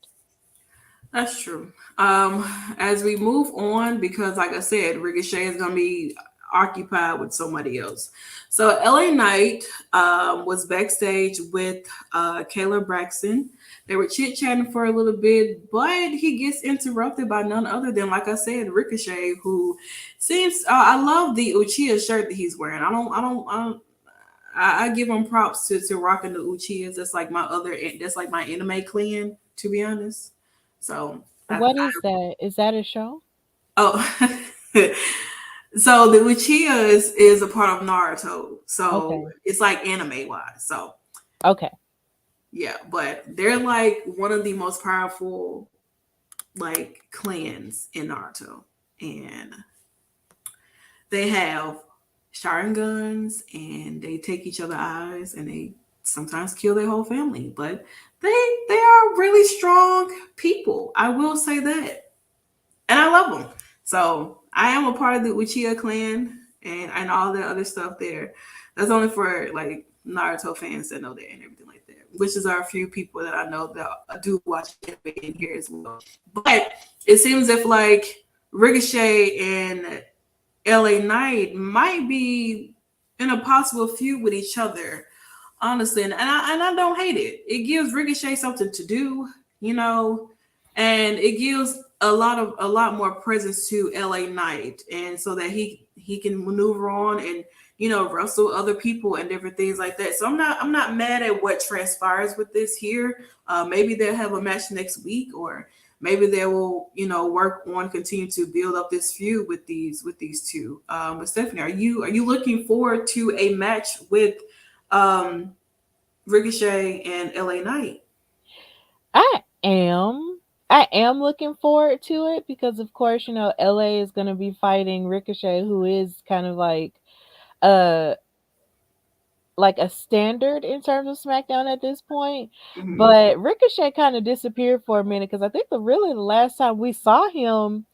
That's true. As we move on, because like I said, Ricochet is going to be occupied with somebody else. So LA Knight was backstage with Kayla Braxton. They were chit-chatting for a little bit, but he gets interrupted by none other than, like I said, Ricochet, who seems I love the Uchiha shirt that he's wearing. I give him props to rocking the Uchihas. That's like my anime clan, to be honest. So what is that? Is that a show? Oh, so the Uchiha is a part of Naruto. So it's like anime wise. So okay. Yeah, but they're like one of the most powerful like clans in Naruto. And they have Sharingans and they take each other's eyes and they sometimes kill their whole family. But they are really strong people. I will say that. And I love them. So I am a part of the Uchiha clan and all the other stuff there. That's only for like Naruto fans that know that and everything like that, which is our few people that I know that do watch anime in here as well. But it seems if like Ricochet and LA Knight might be in a possible feud with each other, honestly, and I don't hate it. It gives Ricochet something to do, and it gives a lot more presence to LA Knight, and so that he can maneuver on and wrestle other people and different things like that. So I'm not mad at what transpires with this here. Maybe they'll have a match next week, or maybe they will work on continue to build up this feud with these two. But Stephanie, are you looking forward to a match with Ricochet and LA Knight? I am looking forward to it because, of course, LA is going to be fighting Ricochet, who is kind of like a standard in terms of SmackDown at this point. Mm-hmm. But Ricochet kind of disappeared for a minute because I think the last time we saw him,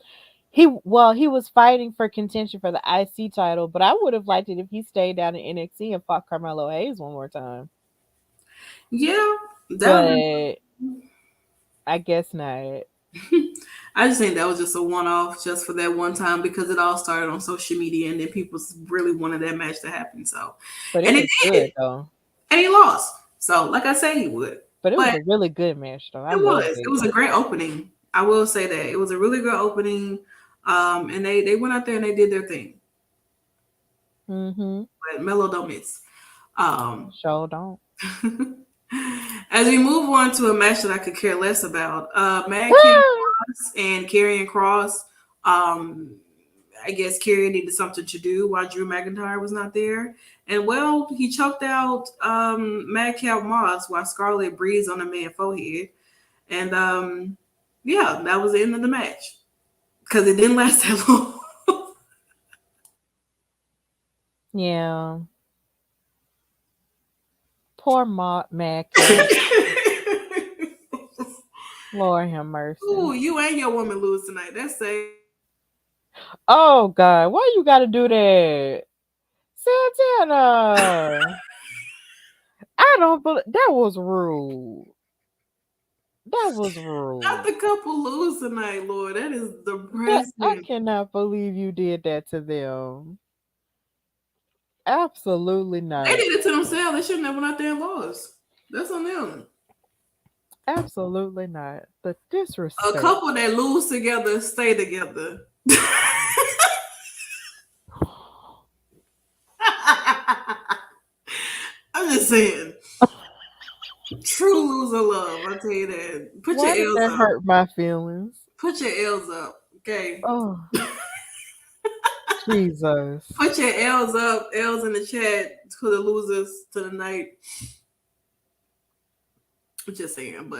he was fighting for contention for the IC title, but I would have liked it if he stayed down in NXT and fought Carmelo Hayes one more time. Yeah, but I guess not. I just think that was just a one-off just for that one time because it all started on social media and then people really wanted that match to happen. So, but it was good though, and he lost. So, like I said, he would. But it was a really good match though. It was a great opening. I will say that it was a really good opening. And they went out there and they did their thing. Mm-hmm. But Melo don't miss. Sure don't. As we move on to a match that I could care less about, Mad King Cross and Karrion Kross. I guess Karrion needed something to do while Drew McIntyre was not there. And well, he choked out Madcap Moss while Scarlett breathes on the man's forehead. And that was the end of the match. Because it didn't last that long. Yeah. Poor Madcap. Lord have mercy. Ooh, you and your woman lose tonight. That's safe. Oh God, why you gotta do that? Santana. I don't believe that was rude. That was rude. Not the couple lose tonight, Lord. That is depressing. I cannot believe you did that to them. Absolutely not. They did it to themselves. They shouldn't have went out there and lost. That's on them. Absolutely not. The disrespect. A couple that lose together stay together. just saying. True loser love. I'll tell you that. Put Why your did L's that up. hurt my feelings? Put your L's up. Okay. Oh, Jesus. Put your L's up. L's in the chat to the losers to the night. Just saying,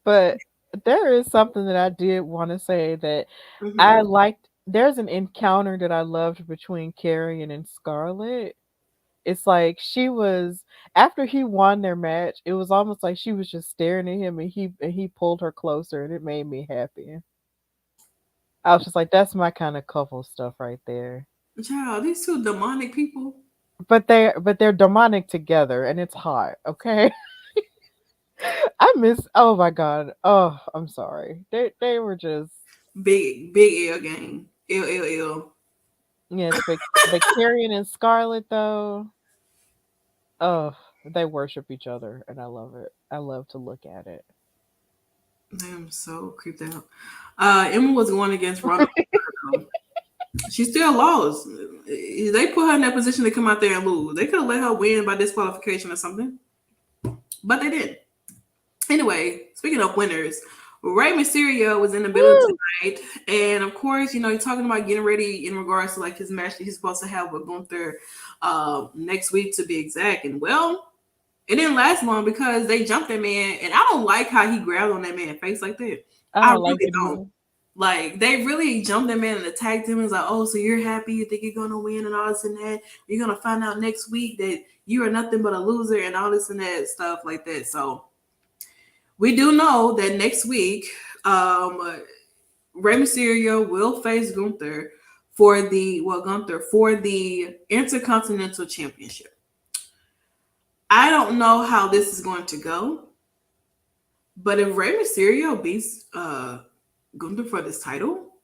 But there is something that I did want to say that mhm. I liked. There's an encounter that I loved between Carrion and Scarlett. It's like she was after he won their match, it was almost like she was just staring at him and he pulled her closer and it made me happy. I was just like, that's my kind of couple stuff right there. Child, these two demonic people. But they're demonic together and it's hot, okay? I miss oh my god. Oh, I'm sorry. They were just Big L gang. L. yes, but Carrion and Scarlett though, oh, they worship each other and I love it. I love to look at it. I'm so creeped out. Emma was going against Ronda. She still lost. They put her in that position to come out there and lose. They could have let her win by disqualification or something, but they didn't. Anyway, speaking of winners, Rey Mysterio was in the building tonight, and of course, you know, he's talking about getting ready in regards to like his match that he's supposed to have with Gunther next week to be exact. And well, it didn't last long because they jumped that man, and I don't like how he grabbed on that man's face like that. I don't like really it don't. either. Like they really jumped that man and attacked him. It's like, oh, so you're happy? You think you're gonna win and all this and that? You're gonna find out next week that you are nothing but a loser and all this and that stuff like that. So we do know that next week, Rey Mysterio will face Gunther for the Intercontinental Championship. I don't know how this is going to go, but if Rey Mysterio beats Gunther for this title,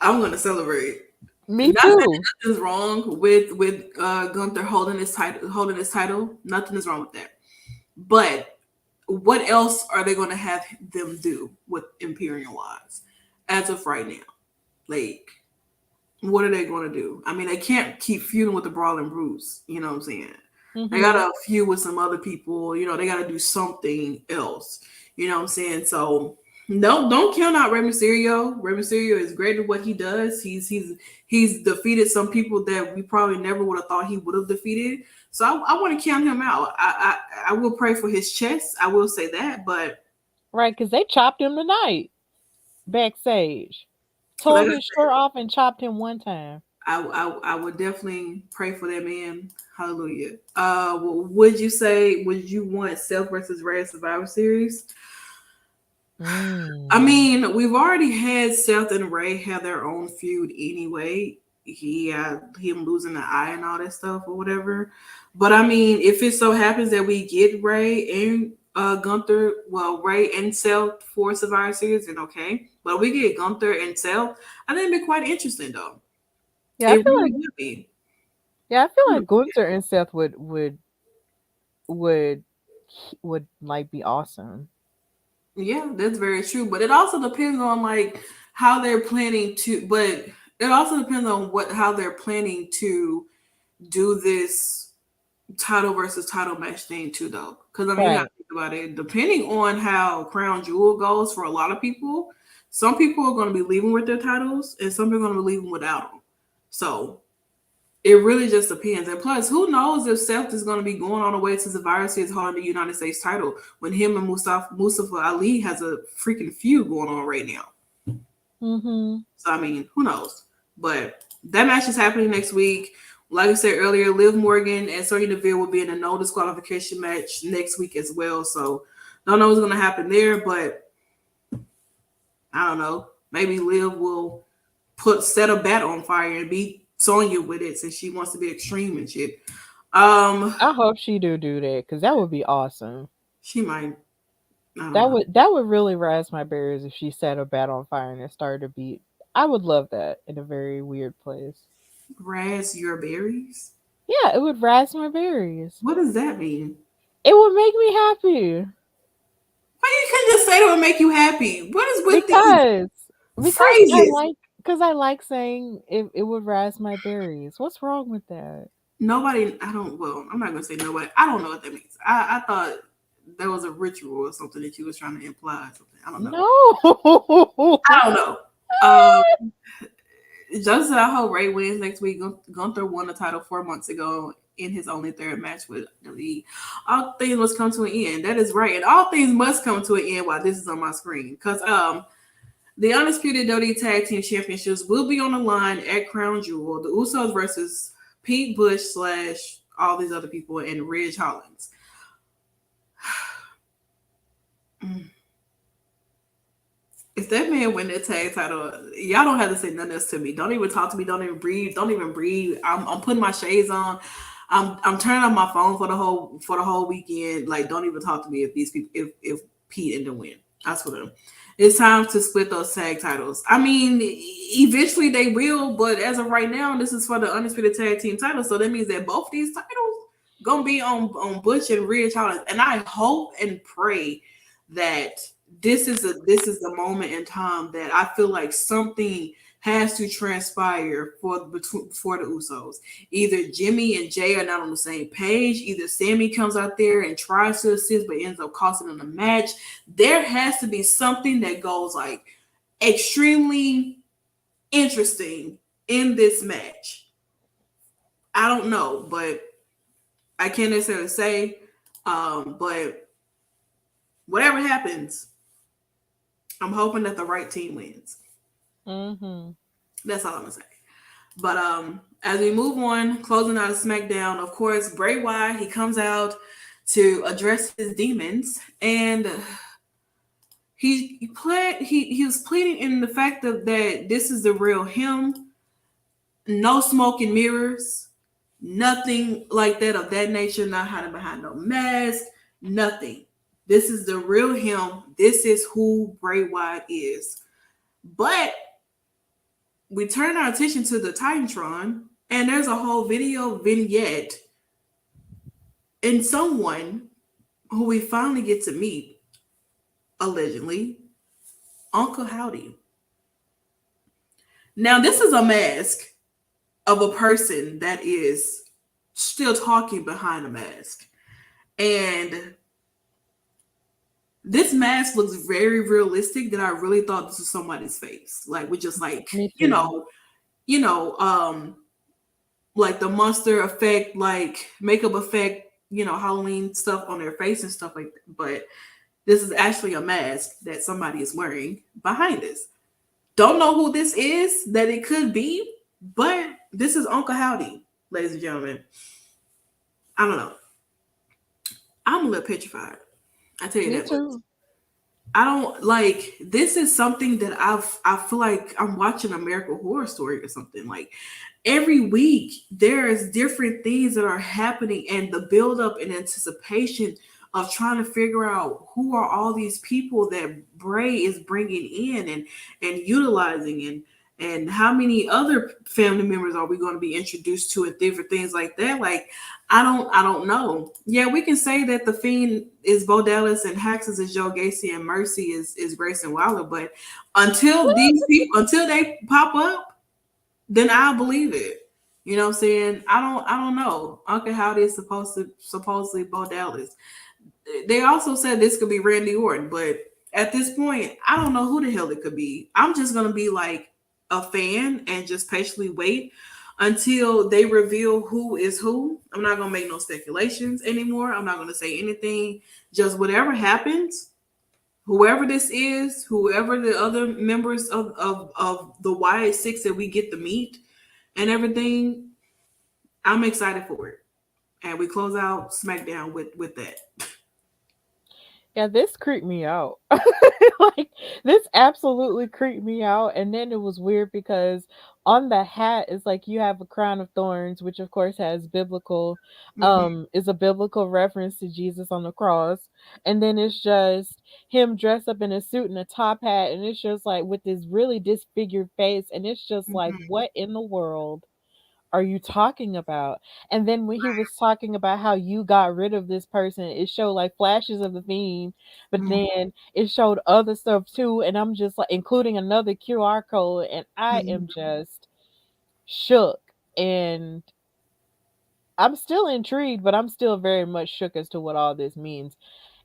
I'm gonna celebrate. Me too. Nothing's wrong with Gunther holding his title. Nothing is wrong with that. But what else are they going to have them do with Imperial wise as of right now? Like, what are they going to do? I mean, they can't keep feuding with the Brawling Brutes. You know what I'm saying? Mm-hmm. They got to feud with some other people. You know, they got to do something else. You know what I'm saying? So no, don't count out Rey Mysterio. Rey Mysterio is great at what he does. He's defeated some people that we probably never would have thought he would have defeated. So I want to count him out. I will pray for his chest. I will say that, but right, because they chopped him tonight backstage. Tore his shirt off and chopped him one time. I would definitely pray for that man. Hallelujah. Would you want Seth versus Ray Survivor Series? I mean, we've already had Seth and Ray have their own feud anyway. Him losing the eye and all that stuff or whatever. But I mean, if it so happens that we get Ray and Gunther, well, Ray and Seth for Survivor Series, then okay. But we get Gunther and Seth, I think it'd be quite interesting though. Yeah, I feel really like would be. Yeah, I feel like Gunther and Seth would like be awesome. Yeah, that's very true. But it also depends on like how they're planning to. But it also depends on how they're planning to do this title versus title match thing too, though. Because I mean, you gotta think about it. Depending on how Crown Jewel goes for a lot of people, some people are going to be leaving with their titles, and some people are going to be leaving without them. So it really just depends. And plus, who knows if Seth is going to be going all the way to Survivor Series holding the United States title when him and Mustafa Ali has a freaking feud going on right now. Mm-hmm. So, I mean, who knows? But that match is happening next week. Like I said earlier, Liv Morgan and Sonya Deville will be in a no disqualification match next week as well. So, don't know what's going to happen there, but I don't know. Maybe Liv will set a bat on fire and beat Sonya with it since she wants to be extreme and shit. I hope she do that because that would be awesome. She might. That would really rise my berries if she set a bat on fire and it started to beat. I would love that in a very weird place. Raz your berries? Yeah, it would rise my berries. What does that mean? It would make me happy. Why you couldn't just say it would make you happy? What is with because phrases. Because I like saying it would rise my berries. What's wrong with that? Nobody, I'm not gonna say nobody. I don't know what that means. I thought that was a ritual or something that you was trying to imply. Or something. I don't know. No. I don't know. Just said I hope Ray wins next week. Gunther won the title 4 months ago in his only third match with the league. All things must come to an end. That is right, and all things must come to an end while this is on my screen. Because the Undisputed WWE Tag Team Championships will be on the line at Crown Jewel. The Usos versus Pete Bush / all these other people and Ridge Hollins. If that man win that tag title, y'all don't have to say nothing else to me. Don't even talk to me. Don't even breathe. Don't even breathe. I'm putting my shades on. I'm turning on my phone for the whole weekend. Like, don't even talk to me if these people if Pete ended win. That's for them. It's time to split those tag titles. I mean, eventually they will, but as of right now, this is for the Undisputed Tag Team title. So that means that both these titles gonna be on Butch and Ridge Hollins. And I hope and pray that this is the moment in time that I feel like something has to transpire for the Usos. Either Jimmy and Jay are not on the same page. Either Sammy comes out there and tries to assist but ends up costing them the match. There has to be something that goes like extremely interesting in this match. I don't know, but I can't necessarily say. But whatever happens, I'm hoping that the right team wins. Mm-hmm. That's all I'm gonna say. But as we move on, closing out of SmackDown, of course, Bray Wyatt, he comes out to address his demons, and he was pleading in the fact that this is the real him. No smoke and mirrors, nothing like that of that nature. Not hiding behind no mask, nothing. This is the real him. This is who Bray Wyatt is. But we turn our attention to the Titantron, and there's a whole video vignette and someone who we finally get to meet, allegedly, Uncle Howdy. Now, this is a mask of a person that is still talking behind a mask. And this mask looks very realistic that I really thought this was somebody's face. Like, with just like, like the monster effect, like makeup effect, Halloween stuff on their face and stuff like that. But this is actually a mask that somebody is wearing behind this. Don't know who this is that it could be, but this is Uncle Howdy, ladies and gentlemen. I don't know. I'm a little petrified. I tell you that much. I don't like, this is something that I feel like I'm watching American Horror Story or something. Like, every week there's different things that are happening, and the buildup and anticipation of trying to figure out who are all these people that Bray is bringing in and utilizing, and how many other family members are we going to be introduced to, and different things like that. Like, I don't know. Yeah, we can say that the Fiend is Bo Dallas and Haxus is Joe Gacy and Mercy is Grayson Waller, but until they pop up, then I'll believe it. You know what I'm saying? I don't know. Uncle Howdy is supposedly Bo Dallas. They also said this could be Randy Orton, but at this point, I don't know who the hell it could be. I'm just gonna be like a fan and just patiently wait until they reveal who is who. I'm not gonna make no speculations anymore. I'm not gonna say anything. Just whatever happens, whoever this is, whoever the other members of the Wyatt Six that we get to meet and everything, I'm excited for it. And we close out SmackDown with that. Yeah, this creeped me out. Like, this absolutely creeped me out. And then it was weird because on the hat is like you have a crown of thorns, which of course has biblical, is a biblical reference to Jesus on the cross. And then it's just him dressed up in a suit and a top hat, and it's just like with this really disfigured face, and it's just like, what in the world are you talking about? And then when he was talking about how you got rid of this person, it showed like flashes of the Fiend, but Mhm. then it showed other stuff too. And I'm just like, including another QR code, and I am just shook. And I'm still intrigued, but I'm still very much shook as to what all this means.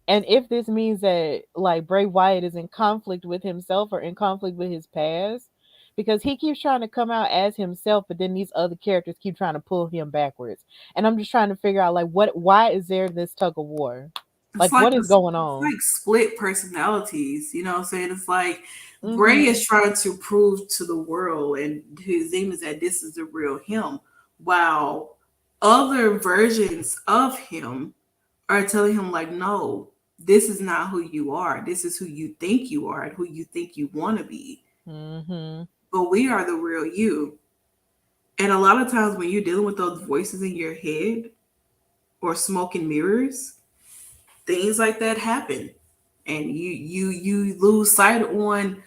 And if this means that like Bray Wyatt is in conflict with himself or in conflict with his past, because he keeps trying to come out as himself, but then these other characters keep trying to pull him backwards. And I'm just trying to figure out like why is there this tug of war? It's Like like what is going it's on? like split personalities, you know what I'm saying? It's like Bray Mm-hmm. is trying to prove to the world and his demons that this is the real him, while other versions of him are telling him like, no, this is not who you are. This is who you think you are and who you think you want to be. Mm-hmm. But we are the real you. And a lot of times when you're dealing with those voices in your head or smoke and mirrors, things like that happen, and you lose sight on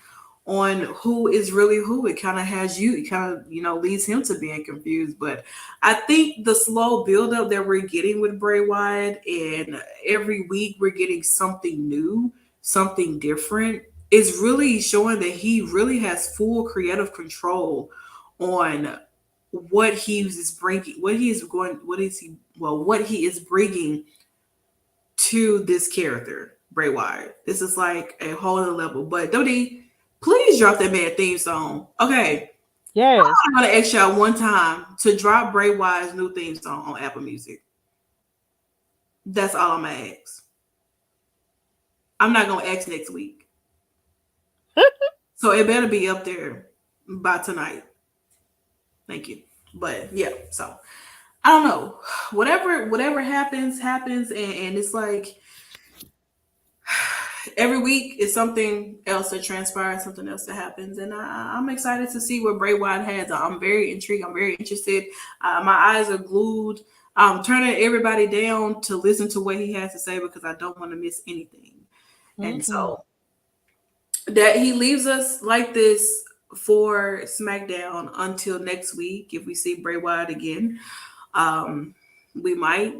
who is really who. It kind of has you, it kind of, you know, leads him to being confused. But I think the slow buildup that we're getting with Bray Wyatt, and every week we're getting something new, something different, is really showing that he really has full creative control on what he is bringing, what he is going, what is he, well, what he is bringing to this character, Bray Wyatt. This is like a whole other level. But Dodie, please drop that man theme song. Okay. Yes. I'm gonna ask y'all one time to drop Bray Wyatt's new theme song on Apple Music. That's all I'm gonna ask. I'm not gonna ask next week. So it better be up there by tonight. Thank you. But yeah, so I don't know. Whatever happens, happens, and it's like every week is something else that transpires, something else that happens, and I'm excited to see what Bray Wyatt has. I'm very intrigued. I'm very interested. My eyes are glued. I'm turning everybody down to listen to what he has to say because I don't want to miss anything. And Mm-hmm. so that he leaves us like this for SmackDown until next week. If we see Bray Wyatt again, um, we may,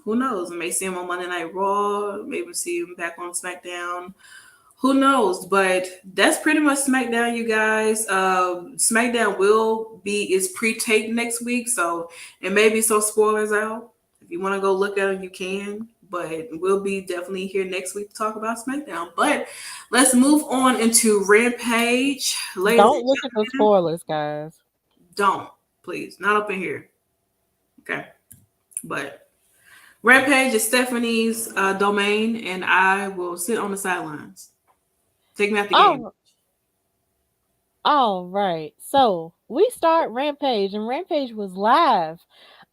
who knows? We may see him on Monday Night Raw, maybe see him back on SmackDown. Who knows? But that's pretty much SmackDown, you guys. SmackDown is pre-taped next week, so it may be some spoilers out. If you want to go look at them, you can. But we'll be definitely here next week to talk about SmackDown. But let's move on into Rampage, ladies and Don't look at the gentlemen. spoilers, guys. Don't, please, not up in here. Okay, but Rampage is Stephanie's domain, and I will sit on the sidelines. Take me out the game. Oh, all right. So we start Rampage, and Rampage was live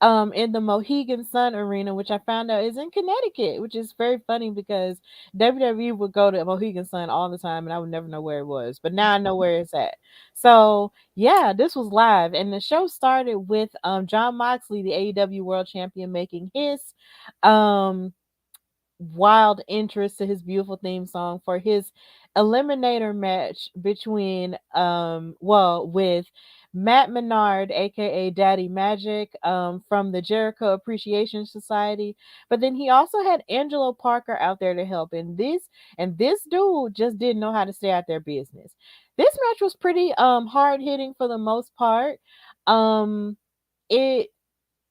in the Mohegan Sun Arena, which I found out is in Connecticut, which is very funny because WWE would go to Mohegan Sun all the time and I would never know where it was. But now I know where it's at. So yeah, this was live, and the show started with Jon Moxley, the AEW World Champion, making his um wild interest to his beautiful theme song for his eliminator match between with Matt Menard, aka Daddy Magic, from the Jericho Appreciation Society. But then he also had Angelo Parker out there to help, and this dude just didn't know how to stay out their business. This match was pretty hard hitting for the most part. It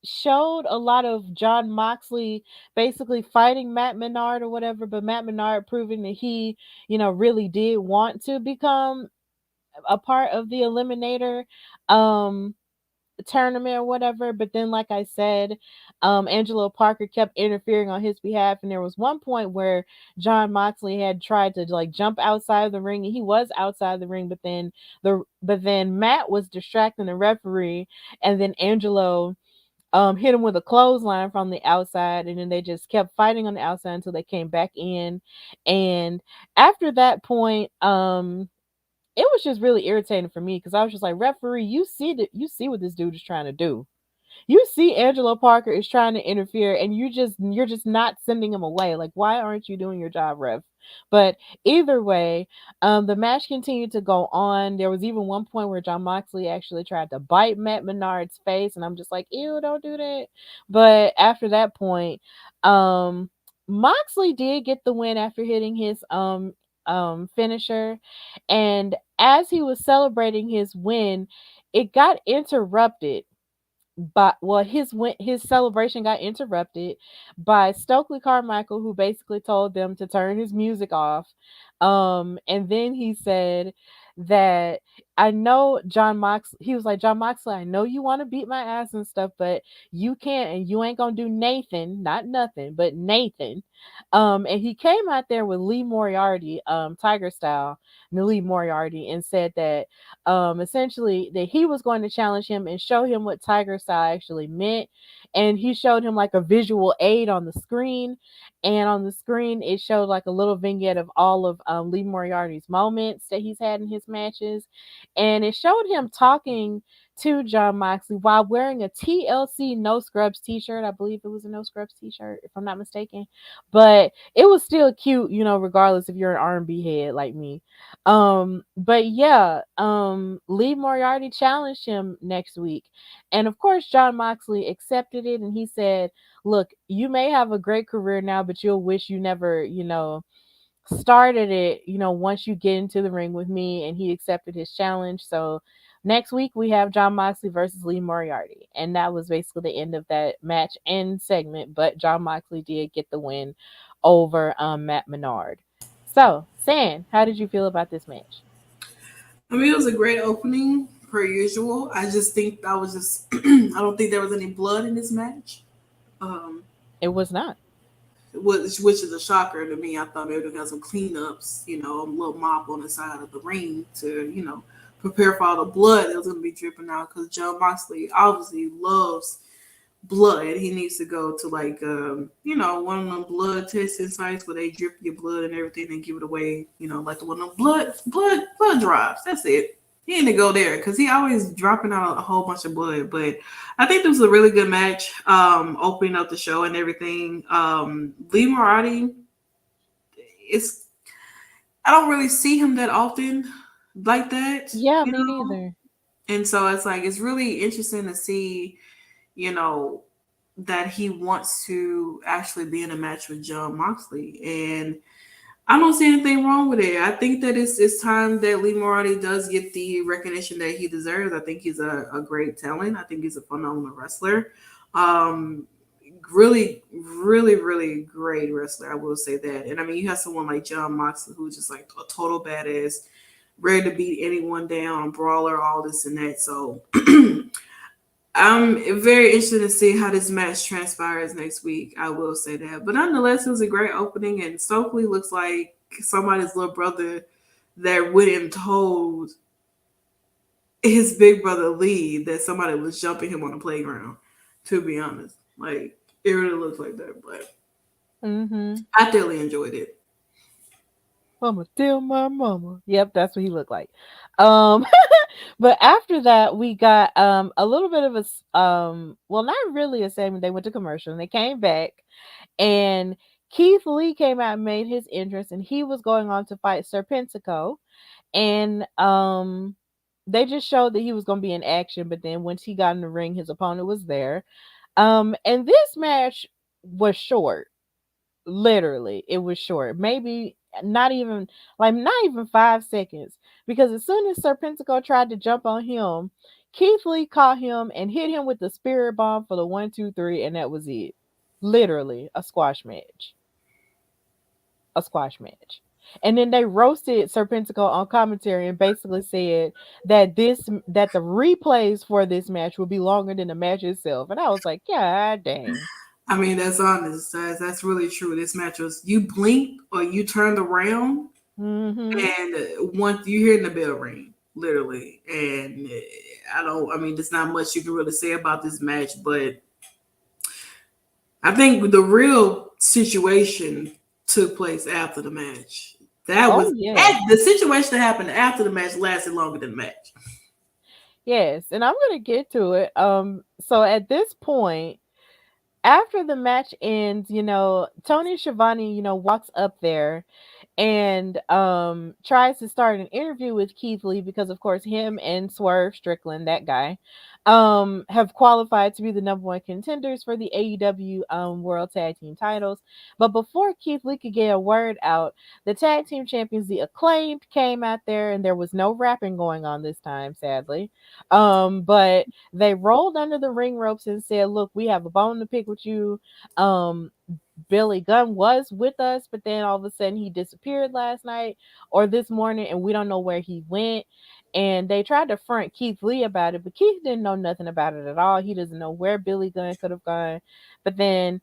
showed a lot of Jon Moxley basically fighting Matt Menard or whatever, but Matt Menard proving that he, really did want to become a part of the Eliminator tournament or whatever. But then, like I said, Angelo Parker kept interfering on his behalf, and there was one point where Jon Moxley had tried to like jump outside the ring, and he was outside the ring, but then Matt was distracting the referee, and then Angelo hit him with a clothesline from the outside, and then they just kept fighting on the outside until they came back in. And after that point, it was just really irritating for me because I was just like, referee, you see what this dude is trying to do. You see Angelo Parker is trying to interfere and you're just not sending him away. Like, why aren't you doing your job, ref? But either way, the match continued to go on. There was even one point where Jon Moxley actually tried to bite Matt Menard's face, and I'm just like, ew, don't do that. But after that point, Moxley did get the win after hitting his finisher, and as he was celebrating his win, it got interrupted. But his celebration got interrupted by Stokely Carmichael, who basically told them to turn his music off. And then he said that I know Jon Moxley. He was like, Jon Moxley, I know you want to beat my ass and stuff, but you can't, and you ain't gonna do Nathan, not nothing, but Nathan. And he came out there with Lee Moriarty, Tiger Style, Lee Moriarty, and said that essentially that he was going to challenge him and show him what Tiger Style actually meant. And he showed him like a visual aid on the screen, and on the screen it showed like a little vignette of all of Lee Moriarty's moments that he's had in his matches, and it showed him talking to Jon Moxley while wearing a TLC No Scrubs t-shirt. I believe it was a No Scrubs t-shirt, if I'm not mistaken, but it was still cute, you know, regardless if you're an R&B head like me. But yeah, Lee Moriarty challenged him next week, and of course Jon Moxley accepted it, and he said, look, you may have a great career now, but you'll wish you never, you know, started it, you know, once you get into the ring with me. And he accepted his challenge. So next week we have Jon Moxley versus Lee Moriarty, and that was basically the end of that match and segment. But Jon Moxley did get the win over Matt Menard. So, San, how did you feel about this match? I mean, it was a great opening per usual. I just think that was just I don't think there was any blood in this match. It was not. Which is a shocker to me. I thought maybe they had some cleanups, you know, a little mop on the side of the ring to, you know, prepare for all the blood that was going to be dripping out, because Jon Moxley obviously loves blood. He needs to go to like, you know, one of them blood testing sites where they drip your blood and everything and give it away, you know, like the one of them blood drives. That's it. He need to go there because he always dropping out a whole bunch of blood. But I think this was a really good match, opening up the show and everything. Lee Moriarty, I don't really see him that often like that. Yeah, me neither. And so it's like, it's really interesting to see, you know, that he wants to actually be in a match with Jon Moxley. And I don't see anything wrong with it. I think that it's time that Lee Moriarty does get the recognition that he deserves. I think he's a great talent. I think he's a phenomenal wrestler. Really, really, really great wrestler. I will say that. And I mean, you have someone like Jon Moxley who's just like a total badass, ready to beat anyone down, brawler, all this and that. So I'm very interested to see how this match transpires next week. I will say that. But nonetheless, it was a great opening, and Stokely looks like somebody's little brother that went and told his big brother Lee that somebody was jumping him on the playground, to be honest. Like, it really looks like that. But I thoroughly enjoyed it. Mama, tell my mama. Yep, that's what he looked like. But after that, we got a little bit of a well, not really a segment. They went to commercial and they came back, and Keith Lee came out and made his entrance, and he was going on to fight Serpentico, and they just showed that he was going to be in action. But then once he got in the ring, his opponent was there, and this match was short. Literally, it was short. Maybe not even 5 seconds, because as soon as Serpentico tried to jump on him, Keith Lee caught him and hit him with the spirit bomb for the 1, 2, 3, and that was it. Literally a squash match. And then they roasted Serpentico on commentary and basically said that the replays for this match will be longer than the match itself. And I was like, God dang. I mean, that's honest. That's really true. This match was, you blink or you turned around, and once you hear the bell ring, literally. And there's not much you can really say about this match, but I think the real situation took place after the match. The situation that happened after the match lasted longer than the match. Yes, and I'm gonna get to it. So at this point, after the match ends, Tony Schiavone, walks up there and tries to start an interview with Keith Lee because of course him and Swerve Strickland, that guy, have qualified to be the number one contenders for the AEW World Tag Team titles. But before Keith Lee could get a word out, the tag team champions, the Acclaimed, came out there, and there was no rapping going on this time, sadly. But they rolled under the ring ropes and said, "Look, we have a bone to pick with you." Billy Gunn was with us, but then all of a sudden he disappeared last night or this morning, and we don't know where he went. And they tried to front Keith Lee about it, but Keith didn't know nothing about it at all. He doesn't know where Billy Gunn could have gone. But then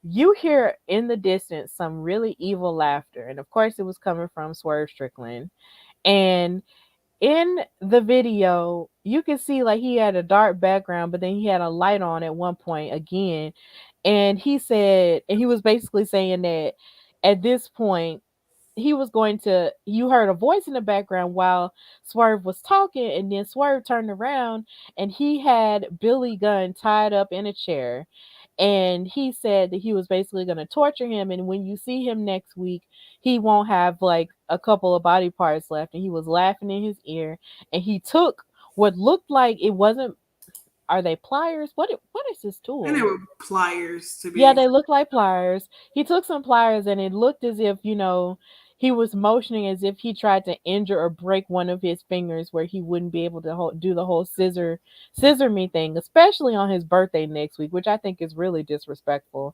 you hear in the distance some really evil laughter, and of course it was coming from Swerve Strickland. And in the video, you can see like he had a dark background, but then he had a light on at one point again. And he said, and he was basically saying that at this point, you heard a voice in the background while Swerve was talking, and then Swerve turned around and he had Billy Gunn tied up in a chair. And he said that he was basically going to torture him. And when you see him next week, he won't have like a couple of body parts left. And he was laughing in his ear. And he took what looked like, it wasn't, are they pliers? What is this tool? And they were pliers to be. Yeah, they look like pliers. He took some pliers and it looked as if, he was motioning as if he tried to injure or break one of his fingers where he wouldn't be able to do the whole scissor me thing, especially on his birthday next week, which I think is really disrespectful.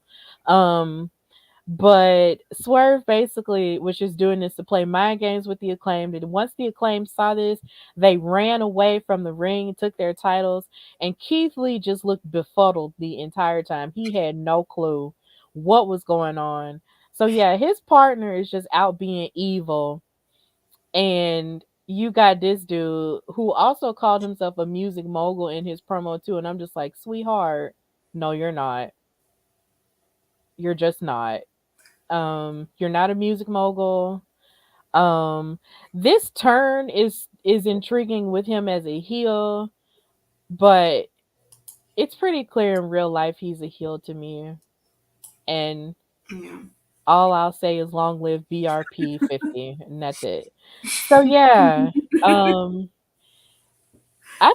But Swerve basically was just doing this to play mind games with the Acclaimed. And once the Acclaimed saw this, they ran away from the ring, took their titles, and Keith Lee just looked befuddled the entire time. He had no clue what was going on. So yeah, his partner is just out being evil. And you got this dude who also called himself a music mogul in his promo too. And I'm just like, sweetheart, no, you're not. You're just not. You're not a music mogul. This turn is intriguing with him as a heel, but it's pretty clear in real life he's a heel to me. And all I'll say is long live BRP 50, and that's it. So yeah, I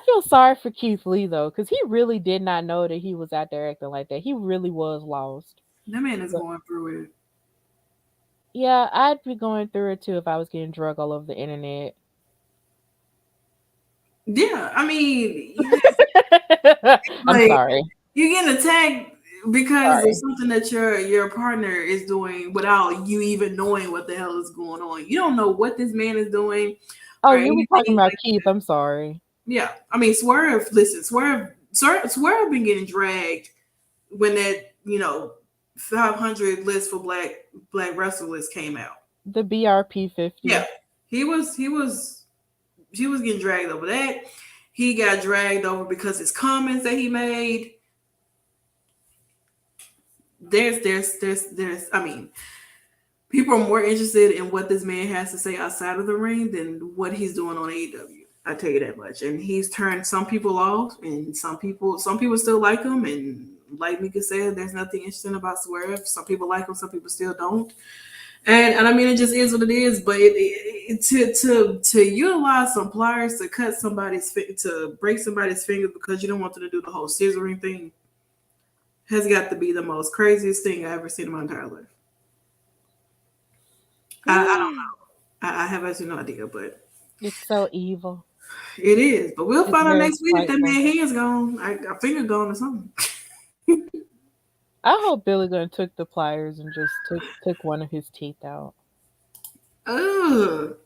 feel sorry for Keith Lee though, because he really did not know that he was out there acting like that. He really was lost. That man is going through it. Yeah, I'd be going through it too if I was getting drugged all over the internet. Yeah, I mean, I'm sorry. You're getting attacked because of something that your partner is doing without you even knowing what the hell is going on. You don't know what this man is doing. Oh, you were talking about Keith. I'm sorry. Yeah, I mean, Swerve. Listen, Swerve been getting dragged when that 500 list for black wrestlers came out. The BRP 50. Yeah, he was getting dragged over that. He got dragged over because his comments that he made. I mean, people are more interested in what this man has to say outside of the ring than what he's doing on AEW. I tell you that much. And he's turned some people off, and some people still like him. And like Mika said, there's nothing interesting about Swerve. Some people like him, some people still don't. And I mean, it just is what it is. But to utilize some pliers to to break somebody's fingers because you don't want them to do the whole scissoring thing has got to be the most craziest thing I've ever seen in my entire life. I don't know. I have absolutely no idea, but it's so evil. It is, but we'll find out next week if that man's hand's gone, a finger gone or something. I hope Billy Gunn took the pliers and just took one of his teeth out. It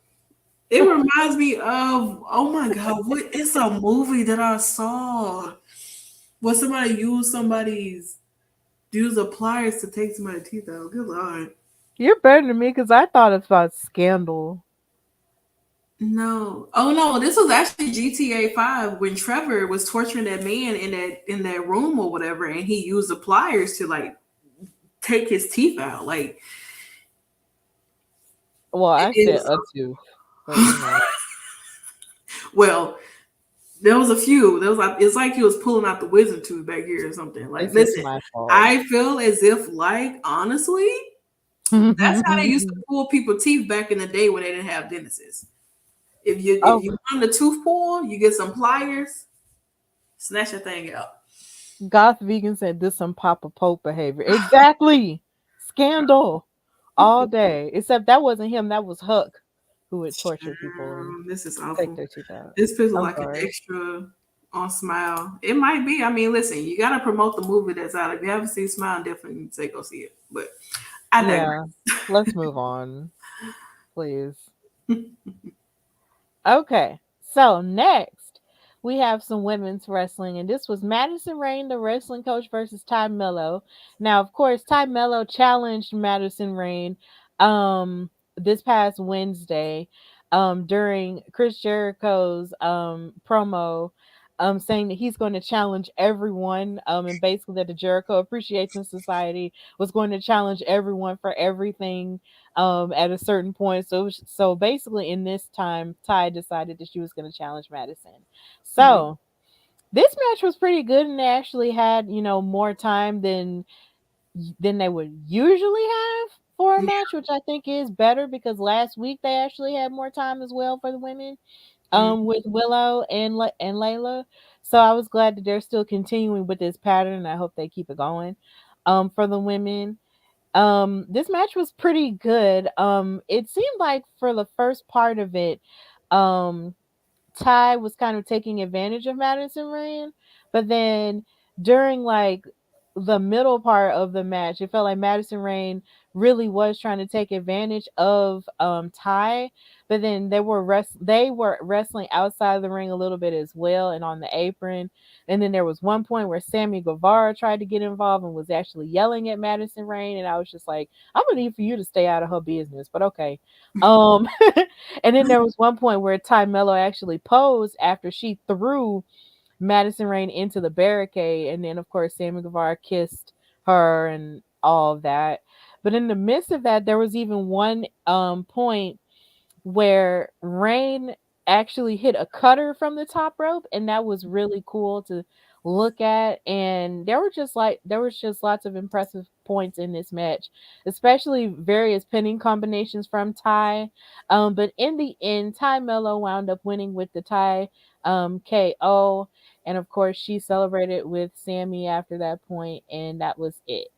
reminds me of, oh my God, it's a movie that I saw where somebody used the pliers to take somebody's teeth out. Good Lord. You're better than me because I thought it was about Scandal. No. Oh no, this was actually GTA 5 when Trevor was torturing that man in that room or whatever, and he used the pliers to like take his teeth out. Like, well, I said a tooth. Well, There was a few. There was like it's like he was pulling out the wisdom tooth back here or something. Like, This is listen, my fault. I feel as if, like, honestly, that's how they used to pull people's teeth back in the day when they didn't have dentists. If you want the tooth pull, you get some pliers, snatch that thing out. Goth Vegan said this some Papa Pope behavior. Exactly. Scandal all day. Except that wasn't him. That was Huck who would torture people and This is take awful. their teeth out. This feels I'm like sorry. an extra on Smile. It might be. I mean, listen, you got to promote the movie that's out. If you haven't seen Smile, definitely say go see it. But I digress. Let's move on, please. Okay, so next we have some women's wrestling, and this was Madison Rayne, the wrestling coach, versus Ty Mello. Now, of course, Ty Mello challenged Madison Rayne this past Wednesday during Chris Jericho's promo, saying that he's going to challenge everyone, and basically that the Jericho Appreciation Society was going to challenge everyone for everything at a certain point. So basically in this time, Ty decided that she was going to challenge Madison. So this match was pretty good, and they actually had, more time than they would usually have for a match, which I think is better because last week they actually had more time as well for the women with Willow and Layla. So I was glad that they're still continuing with this pattern, and I hope they keep it going for the women. This match was pretty good. It seemed like for the first part of it, Ty was kind of taking advantage of Madison Rayne, but then during like the middle part of the match, it felt like Madison Rayne really was trying to take advantage of Ty, but then they were wrestling outside of the ring a little bit as well and on the apron. And then there was one point where Sammy Guevara tried to get involved and was actually yelling at Madison Rayne, and I was just like, I'm gonna need for you to stay out of her business, but okay. And then there was one point where Ty Mello actually posed after she threw Madison Rayne into the barricade, and then of course Sammy Guevara kissed her and all of that. But in the midst of that, there was even one point where Rayne actually hit a cutter from the top rope, and that was really cool to look at. And there was just lots of impressive points in this match, especially various pinning combinations from Ty. But in the end, Ty Mello wound up winning with the Ty KO, and of course she celebrated with Sammy after that point, and that was it.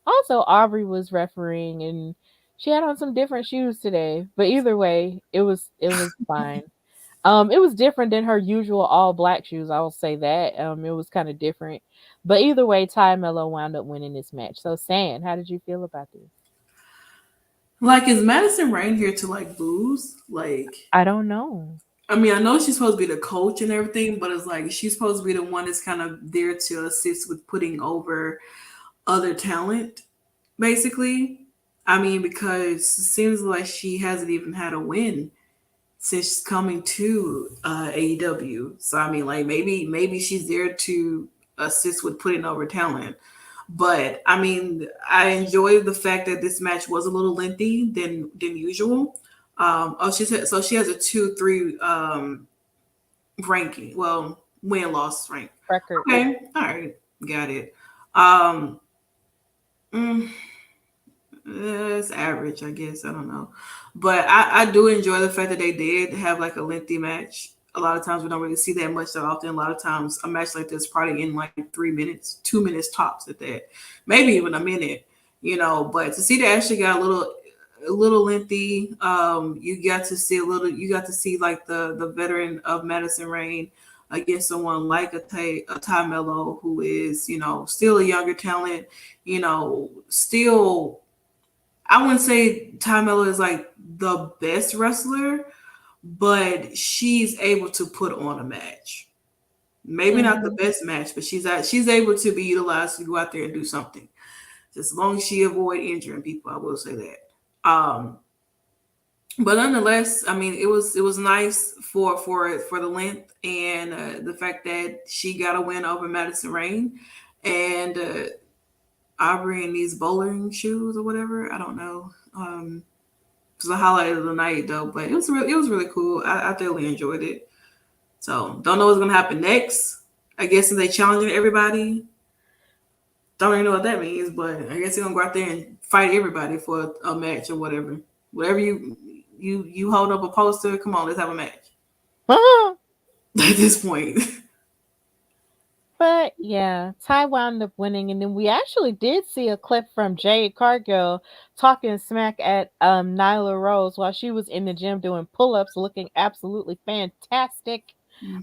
Also, Aubrey was refereeing, and she had on some different shoes today, but either way, it was fine. It was different than her usual all black shoes. I will say that. It was kind of different, but either way, Ty Mello wound up winning this match. So, San, how did you feel about this? Like, is Madison Rayne here to like booze? Like, I don't know. I mean, I know she's supposed to be the coach and everything, but it's like she's supposed to be the one that's kind of there to assist with putting over other talent, basically. I mean, because it seems like she hasn't even had a win since coming to AEW. So I mean, like maybe she's there to assist with putting over talent. But I mean, I enjoyed the fact that this match was a little lengthy than usual. She has a 2-3 ranking. Well, win loss rank Record. Okay, all right, got it. It's average, I guess. I don't know, but I do enjoy the fact that they did have like a lengthy match. A lot of times we don't really see that much that often. A lot of times a match like this probably in like 3 minutes, 2 minutes tops at that, maybe even a minute. But to see that actually got a little lengthy. You got to see like the veteran of Madison Rayne against someone like a Ty Mello, who is, still a younger talent, still, I wouldn't say Ty Mello is like the best wrestler, but she's able to put on a match. Maybe not the best match, but she's able to be utilized to go out there and do something. Just as long as she avoid injuring people, I will say that. But nonetheless, I mean, it was nice for the length and the fact that she got a win over Madison Rayne and Aubrey in these bowling shoes or whatever. I don't know. It was a highlight of the night though, but it was really cool. I thoroughly enjoyed it. So don't know what's gonna happen next. I guess since they challenging everybody, don't even know what that means, but I guess they're gonna go out there and fight everybody for a match or whatever. Whatever you hold up a poster, come on, let's have a match. At this point. But yeah, Ty wound up winning, and then we actually did see a clip from Jade Cargill talking smack at Nyla Rose while she was in the gym doing pull-ups, looking absolutely fantastic,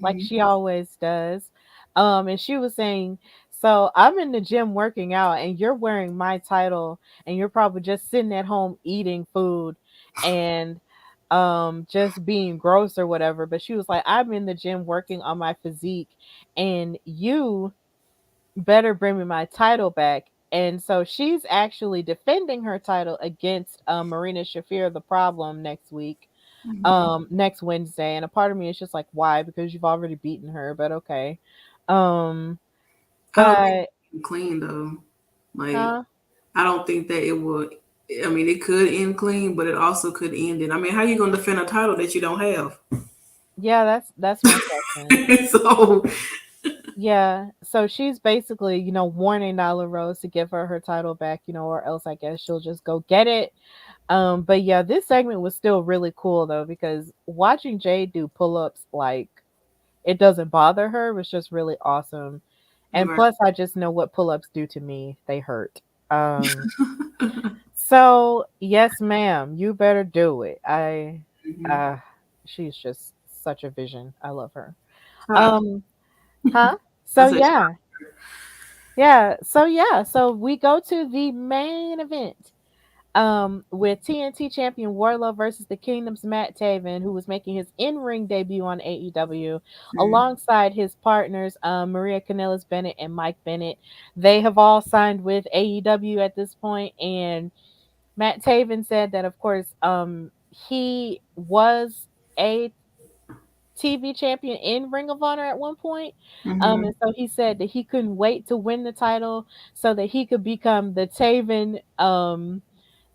like Mm-hmm. she always does. And she was saying, "So I'm in the gym working out, and you're wearing my title, and you're probably just sitting at home eating food, and." Just being gross or whatever, but she was like, I'm in the gym working on my physique, and you better bring me my title back. And so she's actually defending her title against Marina Shafir, the problem, next week, Mm-hmm. next Wednesday. And a part of me is just like, why? Because you've already beaten her, but okay. Um, I don't think but it's clean though. Like huh? I don't think that it would. I mean, it could end clean, but it also could end it. I mean, how you gonna defend a title that you don't have? Yeah, that's my question. So, Yeah, so she's basically, warning Nyla Rose to give her title back, or else I guess she'll just go get it. But yeah, this segment was still really cool though, because watching Jade do pull-ups, like, it doesn't bother her, was just really awesome. And right. plus I just know what pull-ups do to me. They hurt. So yes, ma'am, you better do it. Mhm. Uh she's just such a vision. I love her. Huh. Um, huh? I So said, yeah. So we go to the main event. With TNT champion Wardlow versus the Kingdom's Matt Taven, who was making his in-ring debut on AEW, mhm. alongside his partners, Maria Kanellis-Bennett and Mike Bennett. They have all signed with AEW at this point, and Matt Taven said that, of course, he was a TV champion in Ring of Honor at one point. Mhm. And so he said that he couldn't wait to win the title so that he could become the Taven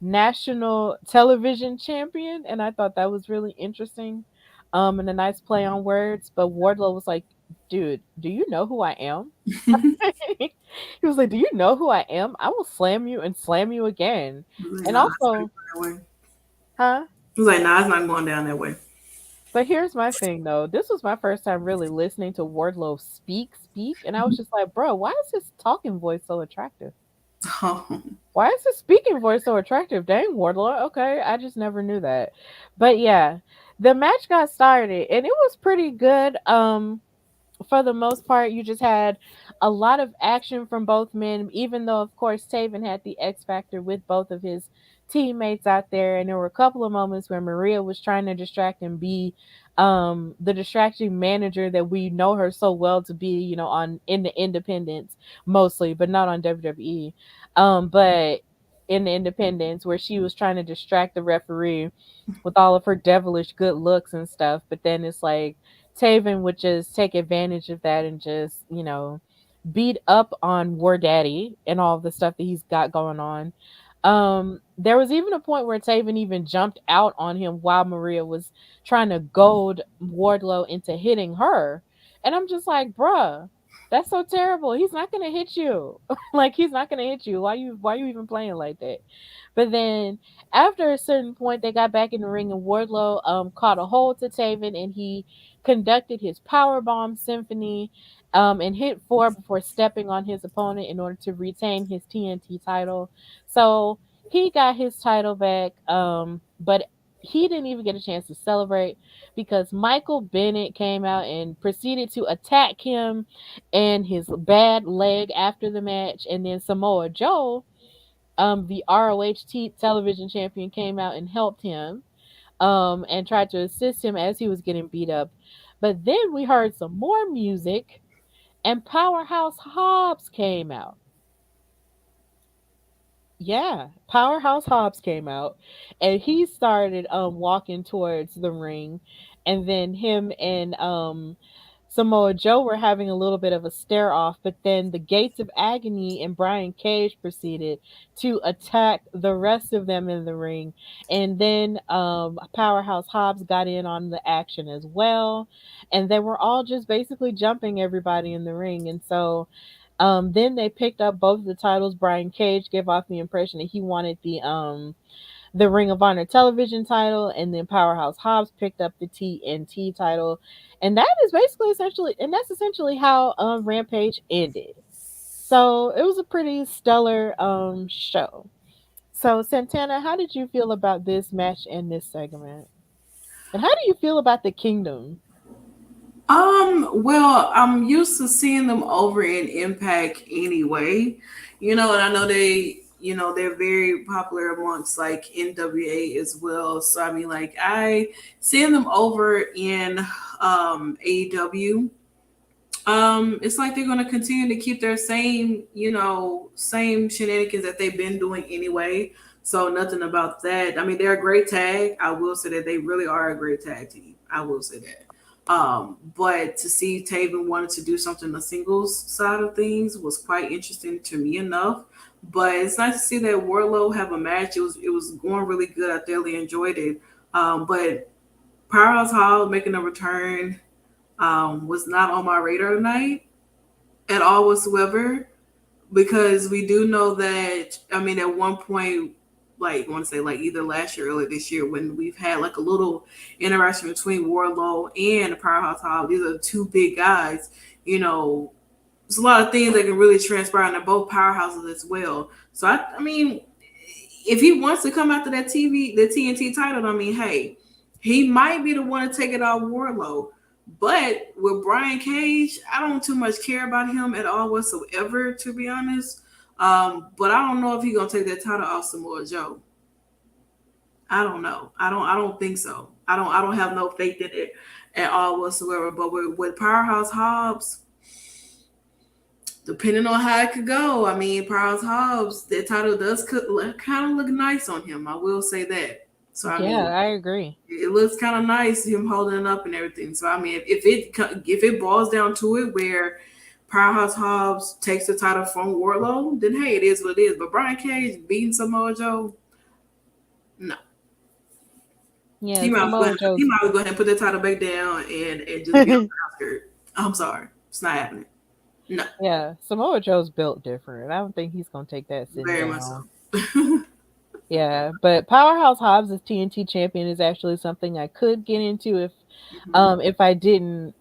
national television champion. And I thought that was really interesting. And a nice play on words. But Wardlow was like, dude, do you know who I am? He was like, do you know who I am? I will slam you and slam you again. Like, And nah, it's not also, going that way. huh? He was like, nah, it's not going down that way. But here's my thing though. This was my first time really listening to Wardlow speak, and I was just like, bro, why is his talking voice so attractive? Oh. Why is his speaking voice so attractive? Dang, Wardlow. Okay, I just never knew that. But yeah, the match got started and it was pretty good. For the most part, you just had a lot of action from both men, even though, of course, Taven had the X Factor with both of his teammates out there. And there were a couple of moments where Maria was trying to distract and be the distraction manager that we know her so well to be, on in the independents mostly, but not on WWE. But in the independents where she was trying to distract the referee with all of her devilish good looks and stuff. But then it's like Taven would just take advantage of that and just, beat up on War Daddy and all the stuff that he's got going on. There was even a point where Taven even jumped out on him while Maria was trying to goad Wardlow into hitting her. And I'm just like, bruh, that's so terrible. He's not gonna hit you. Like he's not gonna hit you. Why you even playing like that? But then after a certain point they got back in the ring and Wardlow caught a hold to Taven and he conducted his powerbomb symphony and hit 4 before stepping on his opponent in order to retain his TNT title. So he got his title back, but he didn't even get a chance to celebrate because Michael Bennett came out and proceeded to attack him and his bad leg after the match. And then Samoa Joe, the ROH television champion, came out and helped him and tried to assist him as he was getting beat up. But then we heard some more music and Powerhouse Hobbs came out. Yeah, Powerhouse Hobbs came out and he started walking towards the ring, and then him and Samoa Joe were having a little bit of a stare off, but then the Gates of Agony and Brian Cage proceeded to attack the rest of them in the ring. And then Powerhouse Hobbs got in on the action as well. And they were all just basically jumping everybody in the ring. And so then they picked up both of the titles. Brian Cage gave off the impression that he wanted the Ring of Honor television title, and then Powerhouse Hobbs picked up the TNT title, and that's essentially how Rampage ended. So it was a pretty stellar show. So Santana, how did you feel about this match and this segment? And how do you feel about the Kingdom? Well, I'm used to seeing them over in Impact anyway, and I know they're very popular amongst like NWA as well. So I mean, like I seeing them over in AEW. It's like they're gonna continue to keep their same shenanigans that they've been doing anyway. So nothing about that. I mean, they're a great tag. I will say that they really are a great tag team. I will say that. But to see Taven wanted to do something on the singles side of things was quite interesting to me enough. But it's nice to see that Wardlow have a match. It was going really good. I thoroughly enjoyed it. But Powerhouse Hall making a return was not on my radar tonight at all whatsoever, because we do know that, I mean, at one point, like I want to say like either last year or earlier this year, when we've had like a little interaction between Wardlow and Powerhouse Hall. These are two big guys, there's a lot of things that can really transpire, and they're both powerhouses as well. So I mean, if he wants to come after that TNT title, I mean, hey, he might be the one to take it off Wardlow. But with Brian Cage, I don't too much care about him at all whatsoever, to be honest. But I don't know if he's gonna take that title off Samoa Joe. I don't know. I don't think so. I don't have no faith in it at all whatsoever. But with Powerhouse Hobbs, depending on how it could go, I mean, Powerhouse Hobbs, that title does kind of look nice on him. I will say that. So I mean, I agree. It looks kind of nice, him holding it up and everything. So I mean, if it boils down to it, where Powerhouse Hobbs takes the title from Wardlow, then hey, it is what it is. But Brian Cage beating Samoa Joe, no. Yeah, he might go ahead and put the title back down and just get on the outskirts. I'm sorry, it's not happening. No. Yeah, Samoa Joe's built different. I don't think he's gonna take that sitting Very down. much so. Yeah, but Powerhouse Hobbs as TNT champion is actually something I could get into if I didn't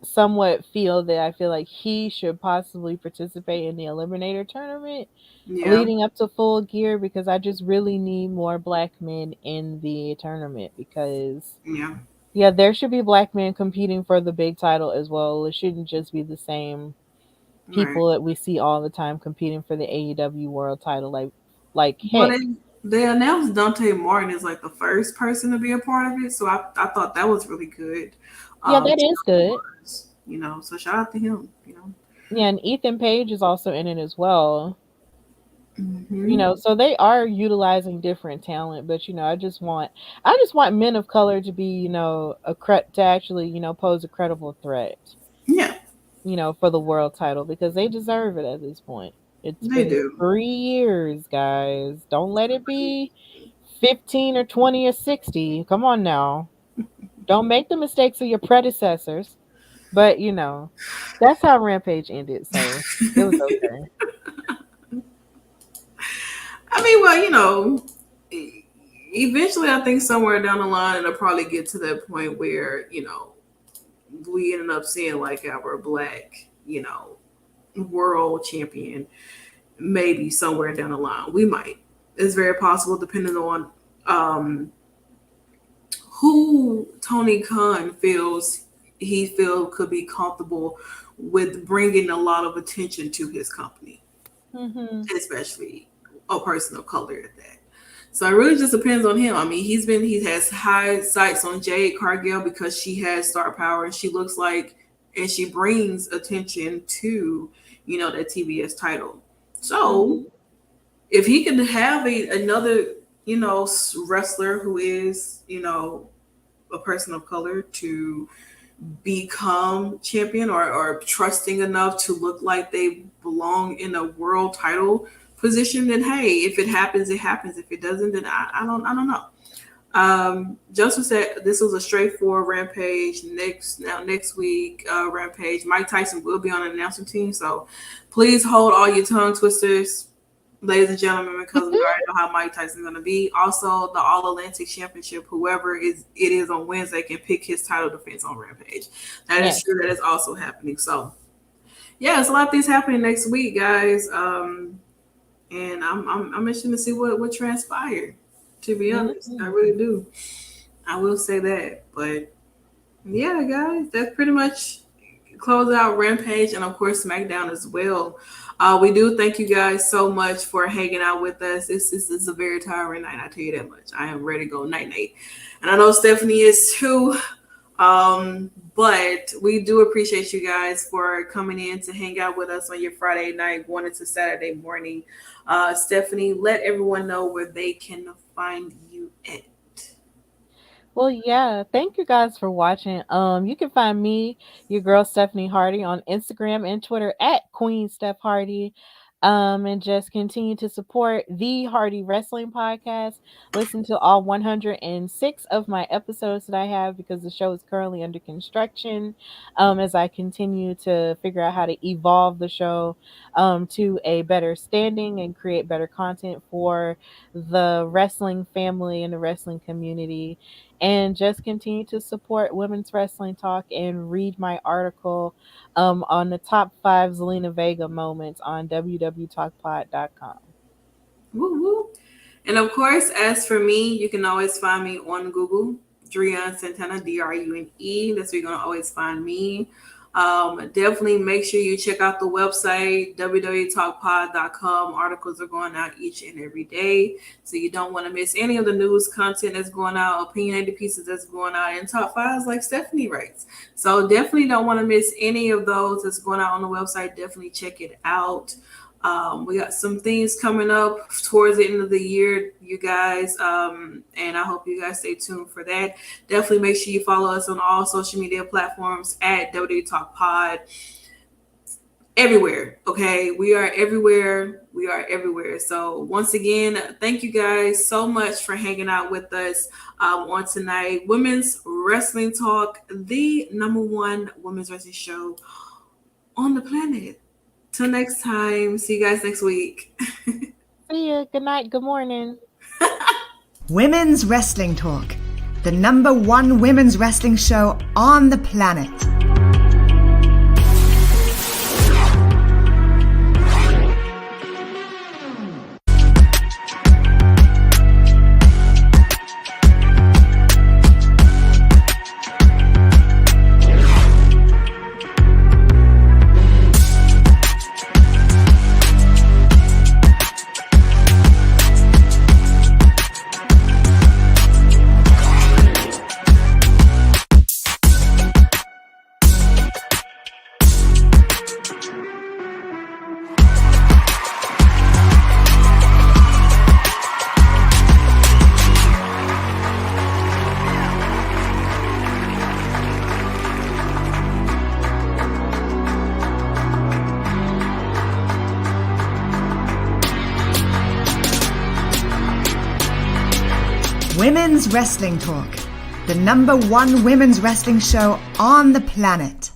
somewhat feel that I feel like he should possibly participate in the Eliminator tournament leading up to Full Gear, because I just really need more black men in the tournament, because there should be black men competing for the big title as well. It shouldn't just be the same people that we see all the time competing for the AEW world title. Like heck. They announced Dante Martin as like the first person to be a part of it, so I thought that was really good. Yeah, that is good. So shout out to him. Yeah, and Ethan Page is also in it as well. So they are utilizing different talent, but I just want men of color to be to actually pose a credible threat. Yeah. For the world title, because they deserve it at this point. It's been 3 years, guys. Don't let it be 15 or 20 or 60. Come on now. Don't make the mistakes of your predecessors. But that's how Rampage ended, so it was okay. I mean, well, eventually I think somewhere down the line it'll probably get to that point where, we ended up seeing like our black, world champion, maybe somewhere down the line. We might. It's very possible, depending on who Tony Khan feels could be comfortable with bringing a lot of attention to his company, especially a person of color at that. So it really just depends on him. I mean, he has high sights on Jade Cargill because she has star power, and she looks like, and she brings attention to, that TBS title. So if he can have another, wrestler who is, a person of color to become champion or trusting enough to look like they belong in a world title position, then hey, if it happens, it happens. If it doesn't, then I don't know. Joseph said this was a straightforward Rampage. Next week, Rampage. Mike Tyson will be on an announcing team, so please hold all your tongue twisters, ladies and gentlemen, because we already know how Mike Tyson's going to be. Also, the All Atlantic Championship, whoever it is on Wednesday, can pick his title defense on Rampage. That is true. That is also happening. So, yeah, there's a lot of things happening next week, guys. And I'm interested to see what transpired. To be honest, I really do. I will say that. But yeah, guys, that's pretty much close out Rampage and of course SmackDown as well. We do thank you guys so much for hanging out with us. This is a very tiring night, I tell you that much. I am ready to go night. And I know Stephanie is too. But we do appreciate you guys for coming in to hang out with us on your Friday night, going into Saturday morning. Stephanie, let everyone know where they can find you at. Well, yeah, thank you guys for watching. You can find me, your girl Stephanie Hardy, on Instagram and Twitter at Queen Steph Hardy. And just continue to support the Hardy Wrestling Podcast. Listen to all 106 of my episodes that I have, because the show is currently under construction, as I continue to figure out how to evolve the show to a better standing and create better content for the wrestling family and the wrestling community. And just continue to support Women's Wrestling Talk and read my article on the top 5 Zelina Vega moments on www.talkpod.com. Woo woo. And of course, as for me, you can always find me on Google, Driune Santana, Drune. That's where you're going to always find me. Definitely make sure you check out the website, www.talkpod.com. Articles are going out each and every day, so you don't want to miss any of the news content that's going out, opinionated pieces that's going out, and top 5s like Stephanie writes. So definitely don't want to miss any of those that's going out on the website. Definitely check it out. We got some things coming up towards the end of the year, you guys, and I hope you guys stay tuned for that. Definitely make sure you follow us on all social media platforms at WWTalkPod. Everywhere, okay? We are everywhere. So once again, thank you guys so much for hanging out with us on tonight. Women's Wrestling Talk, the #1 women's wrestling show on the planet. Till next time. See you guys next week. See ya. Good night. Good morning. Women's Wrestling Talk, the #1 women's wrestling show on the planet. Women's Wrestling Talk, the #1 women's wrestling show on the planet.